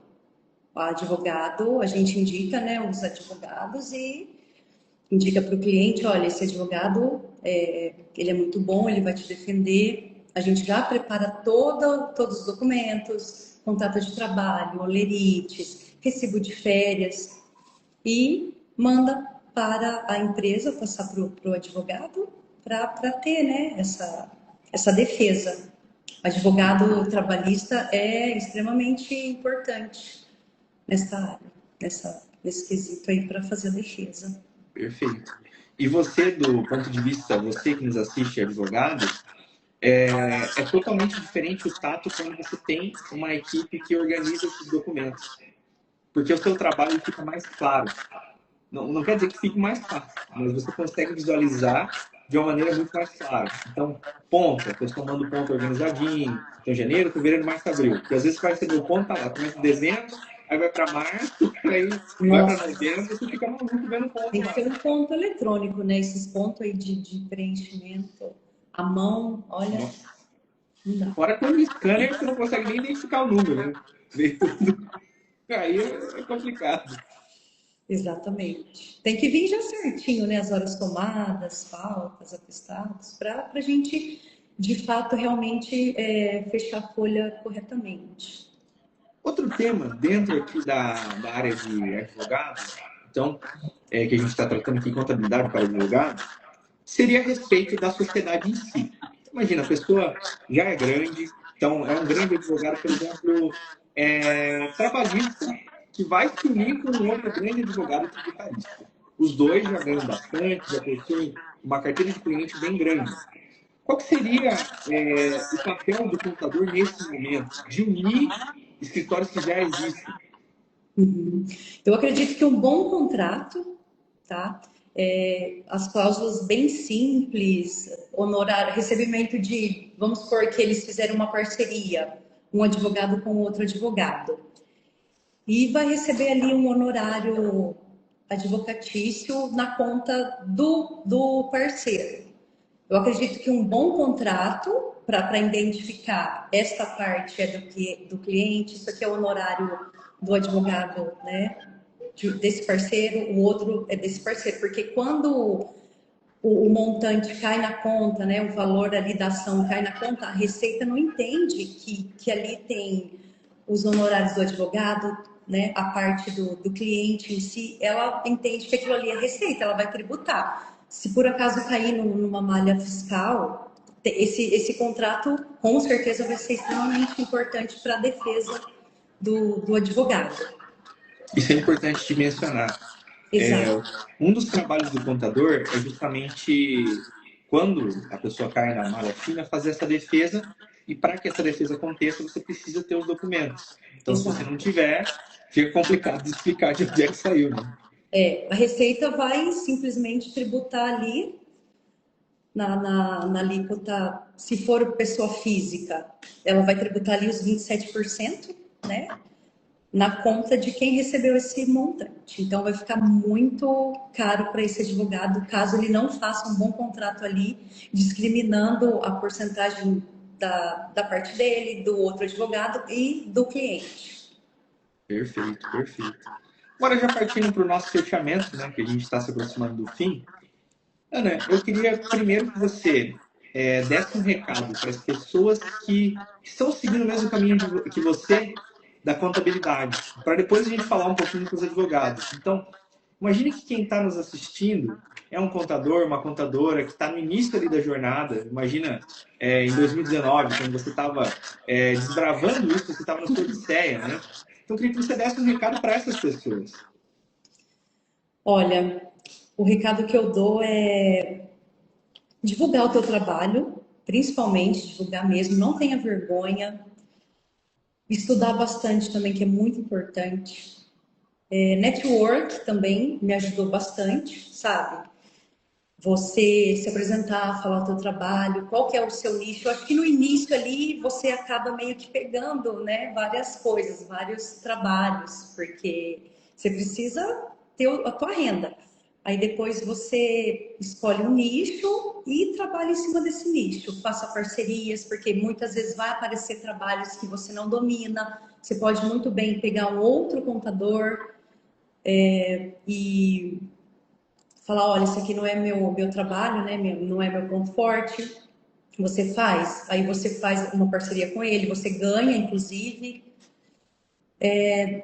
advogado, a gente indica, né, os advogados e indica para o cliente, olha, esse advogado, ele é muito bom, ele vai te defender. A gente já prepara todos os documentos, contrato de trabalho, olerites, recibo de férias e manda para a empresa passar para o advogado para ter, né, essa defesa. Advogado trabalhista é extremamente importante nessa área, nesse quesito aí para fazer a defesa. Perfeito. E você, do ponto de vista, você que nos assiste, advogado, é totalmente diferente o tato quando você tem uma equipe que organiza esses documentos. Porque o seu trabalho fica mais claro. Não quer dizer que fique mais fácil, mas você consegue visualizar de uma maneira muito mais clara. Então, ponto, a pessoa manda o ponto organizadinho. Então, janeiro, fevereiro, março, abril. Porque às vezes você vai receber o ponto, tá lá, começa em dezembro, aí vai para março, aí vai para novembro, você fica maluco vendo ponto. Tem que ter um ponto eletrônico, né? Esses pontos aí de preenchimento à mão, olha, não dá. Fora com o scanner, você não consegue nem identificar o número, né? Aí é complicado. Exatamente. Tem que vir já certinho, né? As horas tomadas, faltas, atestados, para a gente, de fato, realmente fechar a folha corretamente. Outro tema dentro aqui da área de advogados, então, que a gente está tratando aqui, contabilidade para advogados, seria a respeito da sociedade em si. Imagina, a pessoa já é grande, então é um grande advogado, por exemplo, trabalhista, que vai se unir com um outro grande advogado tributarista. Os dois já ganham bastante, já possuem uma carteira de cliente bem grande. Qual que seria o papel do contador nesse momento? De unir escritórios que já existem. Uhum. Eu acredito que um bom contrato, tá? As cláusulas bem simples, honorário, recebimento de, vamos supor que eles fizeram uma parceria, um advogado com outro advogado, e vai receber ali um honorário advocatício na conta do parceiro. Eu acredito que um bom contrato para identificar esta parte é do cliente, isso aqui é o honorário do advogado, né? Desse parceiro, o outro é desse parceiro, porque quando o montante cai na conta, né? O valor ali da ação cai na conta, a Receita não entende que ali tem os honorários do advogado, né? A parte do cliente em si, ela entende que aquilo ali é receita, ela vai tributar. Se por acaso cair numa malha fiscal, esse contrato com certeza vai ser extremamente importante para a defesa do advogado. Isso é importante de mencionar. Um dos trabalhos do contador é justamente quando a pessoa cai na malha fina, fazer essa defesa. E para que essa defesa aconteça, você precisa ter os documentos. Então, se você não tiver, fica complicado de explicar de onde é que saiu, né? A Receita vai simplesmente tributar ali na alíquota, se for pessoa física, ela vai tributar ali os 27%, né? Na conta de quem recebeu esse montante. Então, vai ficar muito caro para esse advogado, caso ele não faça um bom contrato ali, discriminando a porcentagem da parte dele, do outro advogado e do cliente. Perfeito, perfeito. Agora, já partindo para o nosso fechamento, né, que a gente está se aproximando do fim, Ana, eu queria primeiro que você desse um recado para as pessoas que estão seguindo o mesmo caminho que você da contabilidade, para depois a gente falar um pouquinho com os advogados. Então, imagine que quem está nos assistindo é um contador, uma contadora que está no início ali da jornada. Imagina em 2019, quando você estava desbravando isso, você estava na sua odisseia, né? Então, eu queria que você desse um recado para essas pessoas. Olha, o recado que eu dou é divulgar o teu trabalho, principalmente divulgar mesmo, não tenha vergonha, estudar bastante também, que é muito importante. Network também me ajudou bastante, sabe? Você se apresentar, falar o teu trabalho, qual que é o seu nicho. Eu acho que no início ali você acaba meio que pegando, né, várias coisas, vários trabalhos, porque você precisa ter a tua renda. Aí depois você escolhe um nicho e trabalha em cima desse nicho. Faça parcerias, porque muitas vezes vai aparecer trabalhos que você não domina. Você pode muito bem pegar um outro contador e falar, olha, isso aqui não é meu trabalho, né? Não é meu ponto forte. Você faz, aí você faz uma parceria com ele, você ganha, inclusive.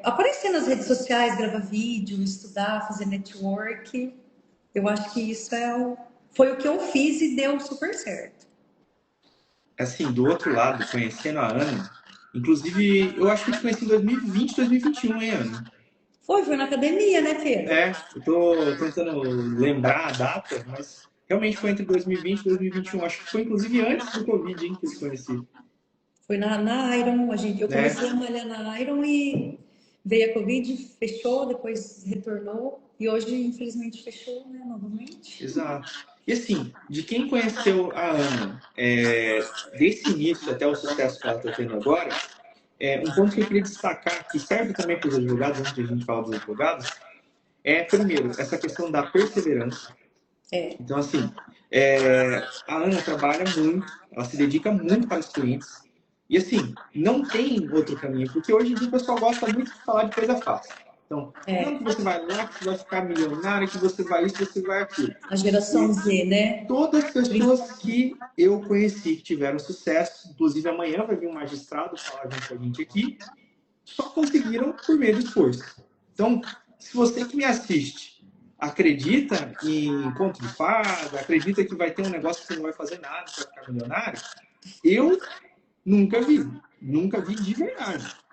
Aparecer nas redes sociais, gravar vídeo, estudar, fazer network. Eu acho que isso foi o que eu fiz e deu super certo. Assim, do outro lado, conhecendo a Ana, inclusive, eu acho que eu te conheci em 2020, 2021, hein, Ana? Foi na academia, né, Pedro? Eu tô tentando lembrar a data, mas realmente foi entre 2020 e 2021. Acho que foi inclusive antes do Covid, hein, que eu te conheci. Foi na Iron, eu Né? comecei a malhar na Iron e veio a Covid, fechou, depois retornou e hoje, infelizmente, fechou, né, novamente. Exato. E assim, de quem conheceu a Ana, desse início até o sucesso que ela está tendo agora, um ponto que eu queria destacar, que serve também para os advogados, antes de a gente falar dos advogados, primeiro, essa questão da perseverança. É, Então, assim, a Ana trabalha muito, ela se dedica muito para os clientes. E, assim, não tem outro caminho, porque hoje em dia o pessoal gosta muito de falar de coisa fácil. Então, não que você vai lá, que você vai ficar milionário, que você vai isso, você vai aquilo. a geração E Z, né? todas as pessoas que eu conheci que tiveram sucesso, inclusive amanhã vai vir um magistrado falar junto com a gente aqui, só conseguiram por meio do esforço. Então, se você que me assiste acredita em conto de fada, acredita que vai ter um negócio que você não vai fazer nada para ficar milionário, eu nunca vi de verdade.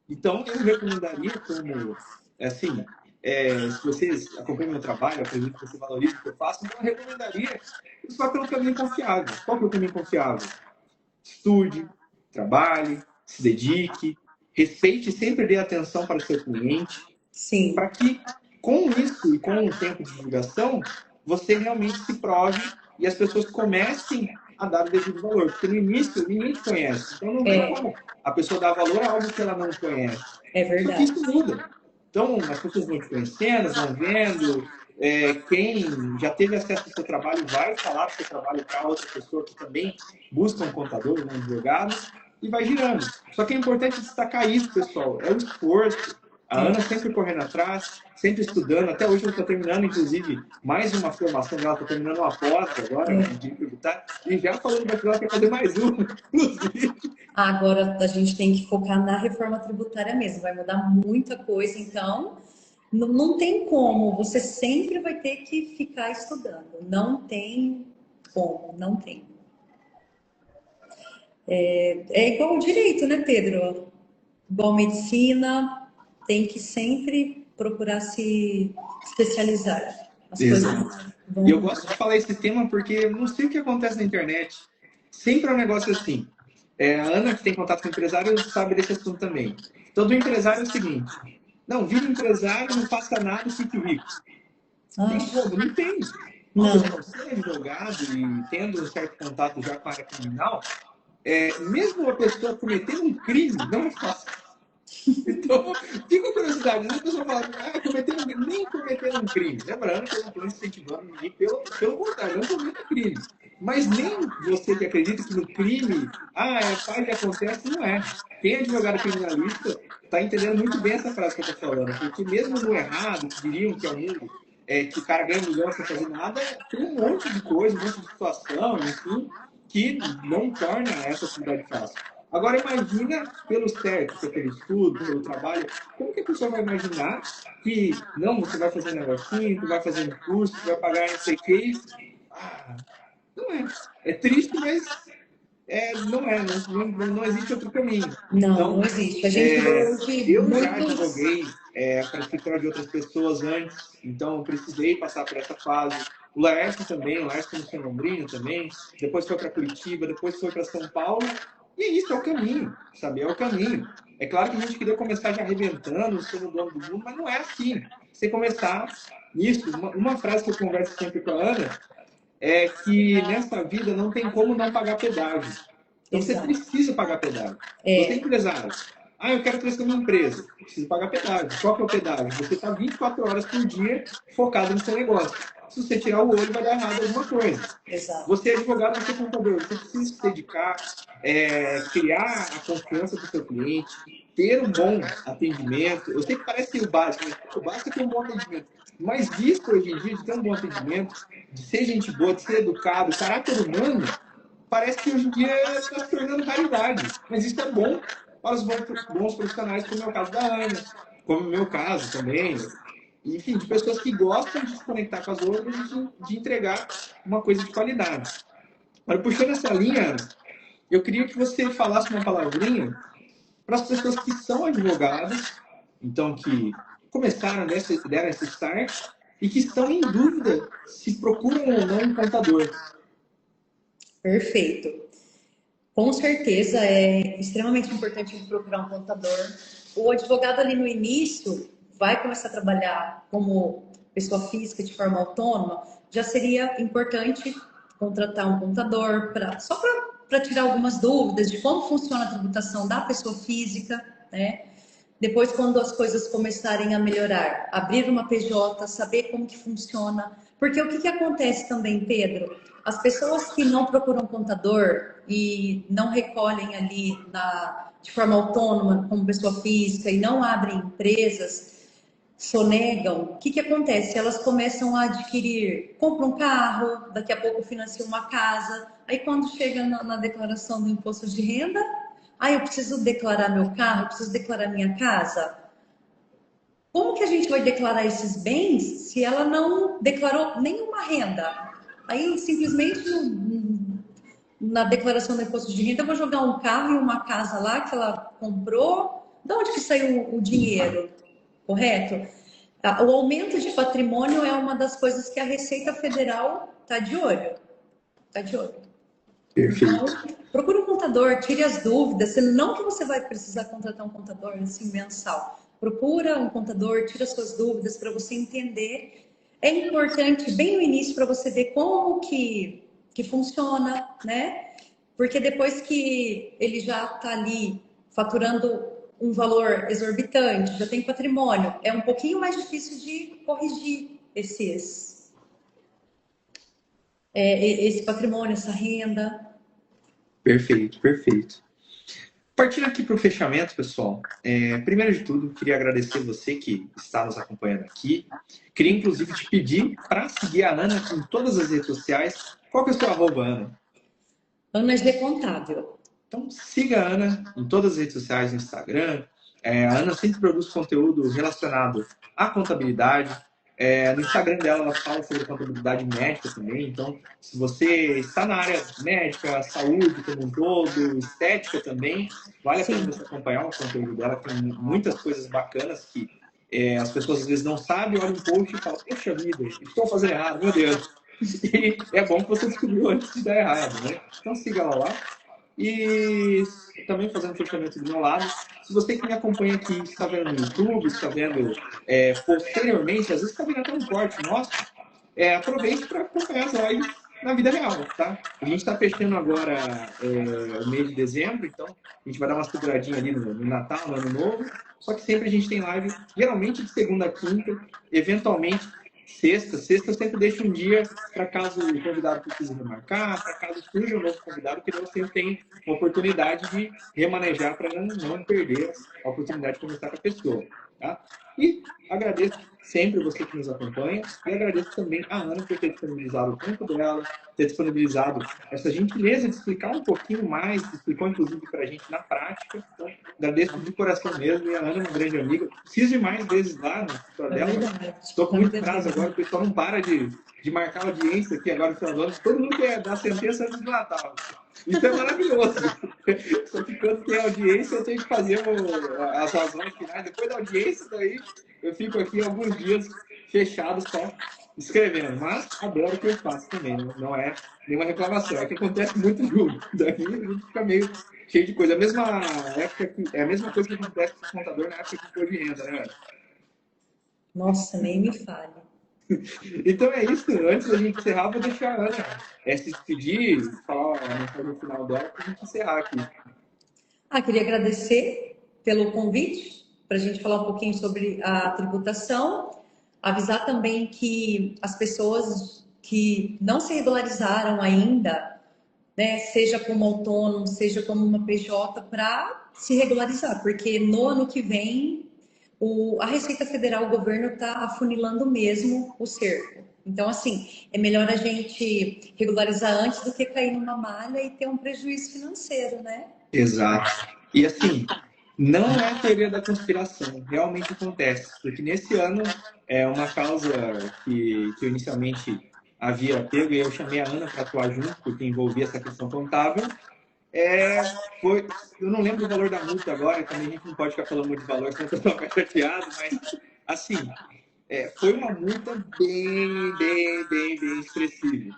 Então, eu recomendaria como, assim, se vocês acompanham meu trabalho, acredito que você valoriza o que eu faço, então eu recomendaria isso vá pelo caminho confiável. Qual que é o caminho confiável? Estude, trabalhe, se dedique, respeite e sempre dê atenção para o seu cliente, Sim, para que com isso e com o tempo de divulgação, você realmente se prove e as pessoas comecem a dar o devido valor. Porque no início ninguém te conhece, então não tem como a pessoa dar valor a algo que ela não conhece. é Só que verdade. isso muda. Então as pessoas vão te conhecendo, vão vendo. Quem já teve acesso ao seu trabalho vai falar do seu trabalho para outra pessoa que também busca um contador, um advogado, e vai girando. Só que é importante destacar isso, pessoal. É o esforço. A Ana sempre correndo atrás, sempre estudando. Até hoje ela está terminando, inclusive, mais uma formação dela. Está terminando uma pós agora, em direito tributário. E já falando que ela quer fazer mais uma, inclusive. Agora a gente tem que focar na reforma tributária mesmo, vai mudar muita coisa, então não tem como, você sempre vai ter que ficar estudando, não tem como, não tem. É igual o direito, né, Pedro? Igual medicina, tem que sempre procurar se especializar. As coisas Exato. vão E eu mudar. gosto de falar esse tema porque não sei o que acontece na internet. Sempre é um negócio assim. A Ana, que tem contato com empresário, sabe desse assunto também. Todo empresário é o seguinte: não, vira empresário, não faça nada e fique rico. Tem como? Não tem. Não, Não, sendo advogado e tendo um certo contato já com a área criminal, mesmo a pessoa cometendo um crime, não é fácil. Então, fica curiosidade, às vezes a pessoa fala, nem cometendo um crime. Lembrando que eu não estou incentivando ninguém, pelo contrário, não cometa crime. Mas nem você que acredita que no crime, faz e acontece, não é. Quem é advogado criminalista está entendendo muito bem essa frase que eu estou falando, porque mesmo no errado, que diriam que é o mundo, que o cara ganha milhões sem fazer nada, tem um monte de coisa, um monte de situação, enfim, que não torna essa atividade fácil. Agora imagina pelo certo, pelo estudo, pelo trabalho, como que a pessoa vai imaginar que não, você vai fazer um negocinho, tu vai fazer um curso, tu vai pagar não sei o que. Não é. É triste, mas não é, não existe outro caminho. não Então, existe. A gente vê hoje eu já muitos. advoguei para escritório de outras pessoas antes, então eu precisei passar por essa fase. O Laércio também, o Laércio começou em Londrina também, depois foi para Curitiba, depois foi para São Paulo, e isso é o caminho, sabe? É o caminho. É claro que a gente queria começar já arrebentando, sendo o dono do mundo, mas não é assim. Você começar nisso, uma frase que eu converso sempre com a Ana, é que nessa vida não tem como não pagar pedágio. Então você Exato. precisa pagar pedágio. Você é empresário. Ah, eu quero crescer minha empresa. Preciso pagar pedágio. Qual que é o pedágio? Você está 24 horas por dia focado no seu negócio. Se você tirar o olho, vai dar errado alguma coisa. Exato. Você é advogado, você é contador. Você precisa se dedicar, criar a confiança do seu cliente, ter um bom atendimento. Eu sei que parece o básico, mas o básico é ter um bom atendimento. Mas visto hoje em dia de ter um bom atendimento, de ser gente boa, de ser educado, caráter humano, parece que hoje em dia está se tornando raridade. Mas isso é bom para os bons profissionais, como é o caso da Ana, como é o meu caso também. Enfim, de pessoas que gostam de se conectar com as outras e de entregar uma coisa de qualidade. Agora, puxando essa linha, Ana, eu queria que você falasse uma palavrinha para as pessoas que são advogadas, então que começaram, deram esse start, e que estão em dúvida se procuram ou não um contador. Perfeito. Com certeza é extremamente importante procurar um contador. O advogado ali no início vai começar a trabalhar como pessoa física de forma autônoma, já seria importante contratar um contador só para tirar algumas dúvidas de como funciona a tributação da pessoa física, né? Depois, quando as coisas começarem a melhorar, abrir uma PJ, saber como que funciona. Porque o que acontece também, Pedro? As pessoas que não procuram contador e não recolhem ali de forma autônoma, como pessoa física, e não abrem empresas, sonegam, o que acontece? Elas começam a adquirir, compram um carro, daqui a pouco financiam uma casa, aí quando chega na declaração do imposto de renda, eu preciso declarar meu carro, eu preciso declarar minha casa. Como que a gente vai declarar esses bens se ela não declarou nenhuma renda? Aí simplesmente na declaração do imposto de renda eu vou jogar um carro e uma casa lá que ela comprou. De onde que saiu o dinheiro? Correto? O aumento de patrimônio é uma das coisas que a Receita Federal está de olho. Está de olho. Então, Perfeito. procure um contador, tire as dúvidas. Não que você vai precisar contratar um contador assim, mensal. Procura um contador, tira as suas dúvidas para você entender. É importante, bem no início, para você ver como que funciona, né? Porque depois que ele já está ali faturando um valor exorbitante, já tem patrimônio, é um pouquinho mais difícil de corrigir esse patrimônio, essa renda. Perfeito, perfeito. Partindo aqui para o fechamento, pessoal, primeiro de tudo, queria agradecer você que está nos acompanhando aqui. Queria, inclusive, te pedir para seguir a Ana em todas as redes sociais. Qual que é o seu arroba, Ana? Ana G Contábil. Então, siga a Ana em todas as redes sociais, no Instagram. A Ana sempre produz conteúdo relacionado à contabilidade. No Instagram dela, ela fala sobre contabilidade médica também. Então, se você está na área médica, saúde como um todo, estética também, vale a pena você acompanhar o conteúdo dela. Tem muitas coisas bacanas que as pessoas às vezes não sabem, olham um post e falam: poxa vida, estou fazendo errado, meu Deus. E é bom que você descobriu antes de dar errado, né? Então, siga ela lá. E também fazendo fechamento do meu lado. Se você que me acompanha aqui está vendo no YouTube, está vendo posteriormente, às vezes está vendo até um corte nosso, aproveite para acompanhar as lives na vida real, tá? A gente está fechando agora o mês de dezembro, então a gente vai dar uma seguradinha ali no Natal, no Ano Novo, só que sempre a gente tem live, geralmente de segunda a quinta, eventualmente sexta. Sexta eu sempre deixo um dia para caso o convidado precise remarcar, para caso surja um novo convidado, que eu sempre tenho uma oportunidade de remanejar para não perder a oportunidade de conversar com a pessoa. Tá? E agradeço sempre você que nos acompanha e agradeço também a Ana por ter disponibilizado o tempo dela, ter disponibilizado essa gentileza de explicar um pouquinho mais, explicou inclusive para a gente na prática. Então, agradeço de coração mesmo. E a Ana é uma grande amiga. Preciso ir mais vezes lá no escritório dela. Estou com muito prazo agora, o pessoal não para de marcar audiência aqui agora no final do ano. Todo mundo quer dar sentença antes do Natal. Isso é maravilhoso. Só que quando tem audiência, eu tenho que fazer as razões finais. Depois da audiência, daí eu fico aqui alguns dias fechado só escrevendo. Mas adoro o que eu faço também. Não é nenhuma reclamação. É que acontece muito junto. Daí a gente fica meio cheio de coisa. É a mesma coisa que acontece com o contador na época de imposto de renda, né? Nossa, nem me fale. Então é isso. Antes da gente encerrar, vou deixar a Ana se despedir, falar a mensagem final dela para a gente encerrar aqui. Queria agradecer pelo convite, para a gente falar um pouquinho sobre a tributação. Avisar também que as pessoas que não se regularizaram ainda, né, seja como autônomo, seja como uma PJ, para se regularizar, porque no ano que vem a Receita Federal, o governo está afunilando mesmo o cerco. Então, assim, é melhor a gente regularizar antes do que cair numa malha e ter um prejuízo financeiro, né? Exato. E assim, não é teoria da conspiração, realmente acontece. Porque nesse ano, uma causa que eu inicialmente havia pego, e eu chamei a Ana para atuar junto, porque envolvia essa questão contábil, foi, eu não lembro o valor da multa agora, também a gente não pode ficar falando muito de valor, senão eu estou chateado, mas assim, foi uma multa bem expressiva.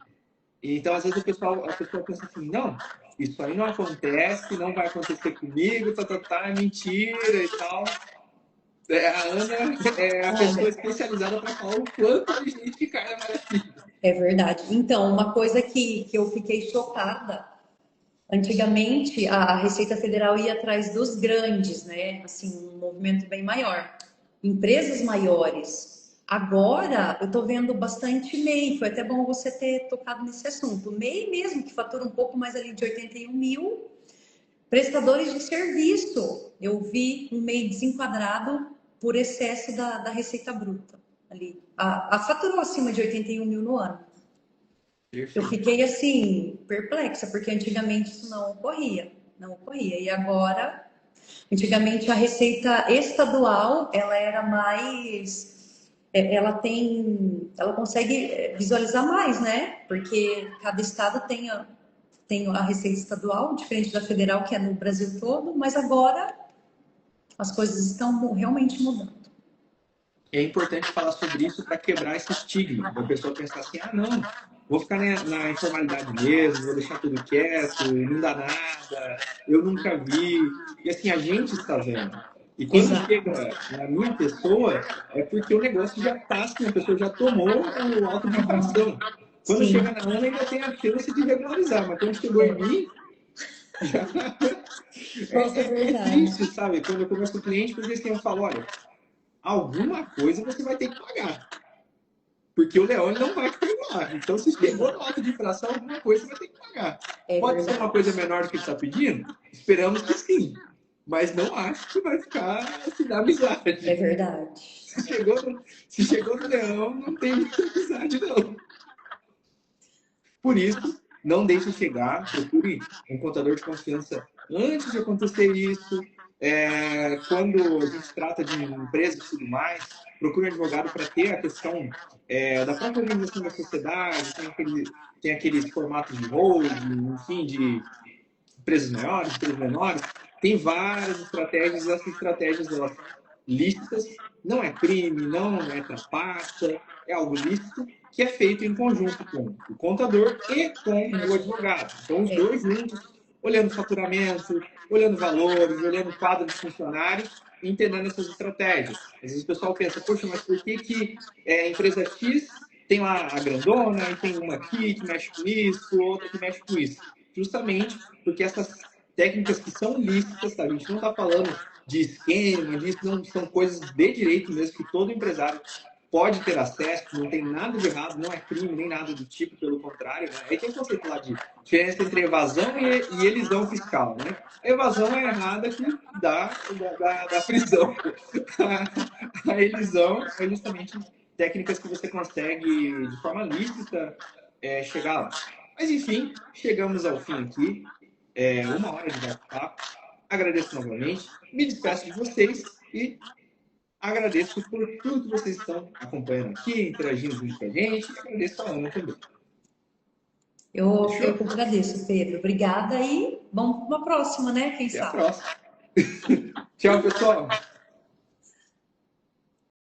Então, às vezes, a pessoa pensa assim, não, isso aí não acontece, não vai acontecer comigo, é mentira e tal. A Ana é a pessoa especializada para falar o quanto de gente cai na maravilha. É verdade. Então, uma coisa que eu fiquei chocada, antigamente a Receita Federal ia atrás dos grandes, né? Assim, um movimento bem maior. Empresas maiores. Agora, eu estou vendo bastante MEI, foi até bom você ter tocado nesse assunto. MEI mesmo, que fatura um pouco mais ali de 81 mil. Prestadores de serviço. Eu vi um MEI desenquadrado por excesso da receita bruta ali. A faturou acima de 81 mil no ano. Eu fiquei assim, perplexa, porque antigamente isso não ocorria. Não ocorria. E agora, antigamente a receita estadual, ela era mais. Ela consegue visualizar mais, né? Porque cada estado tem a receita estadual, diferente da federal, que é no Brasil todo, mas agora as coisas estão realmente mudando. É importante falar sobre isso para quebrar esse estigma, da pessoa pensar assim, ah, não, vou ficar na informalidade mesmo, vou deixar tudo quieto, não dá nada, eu nunca vi. E assim, a gente está vendo. E quando Exato. chega na minha pessoa, é porque o negócio já está assim, a pessoa já tomou o auto de infração. Quando Sim. chega na Ana, ainda tem a chance de regularizar, mas quando chegou em mim, já... Nossa, é é verdade. triste, sabe? Quando eu converso com o cliente, porque assim, eu falo, olha, alguma coisa você vai ter que pagar. Porque o Leone não vai perdoar. Então, se chegou no auto de infração, alguma coisa você vai ter que pagar. Pode ser uma coisa menor do que ele está pedindo? Esperamos que sim. Mas não acho que vai ficar assim na amizade. É verdade. Se chegou no Leão, não tem muita amizade, não. Por isso, não deixe chegar, procure um contador de confiança antes de acontecer isso. Quando a gente trata de empresas e tudo mais, procure um advogado para ter a questão da própria organização da sociedade, tem aqueles formatos de holding, enfim, de empresas maiores, empresas menores. Tem várias estratégias, e essas estratégias elas são lícitas, não é crime, não é trapaça, é algo lícito que é feito em conjunto com o contador e com o advogado. Então, os dois juntos, olhando faturamento, olhando valores, olhando quadro de funcionários, entendendo essas estratégias. Às vezes o pessoal pensa, poxa, mas por que a empresa X tem lá a grandona e tem uma aqui que mexe com isso, outra que mexe com isso? Justamente porque essas técnicas que são lícitas, tá? A gente não está falando de esquema, disso, não são coisas de direito mesmo que todo empresário pode ter acesso, não tem nada de errado, não é crime nem nada do tipo, pelo contrário. Né? Aí tem o conceito lá de diferença entre evasão e elisão fiscal. Né? A evasão é errada que dá da prisão. A elisão é justamente técnicas que você consegue, de forma lícita, chegar lá. Mas, enfim, chegamos ao fim aqui. 1 hora de bate-papo. Agradeço novamente, me despeço de vocês e agradeço por tudo que vocês estão acompanhando aqui, interagindo junto com a gente. E agradeço a Ana também. Eu que agradeço, Pedro. Obrigada e vamos para uma próxima, né? Quem sabe? Até a próxima. Tchau, pessoal.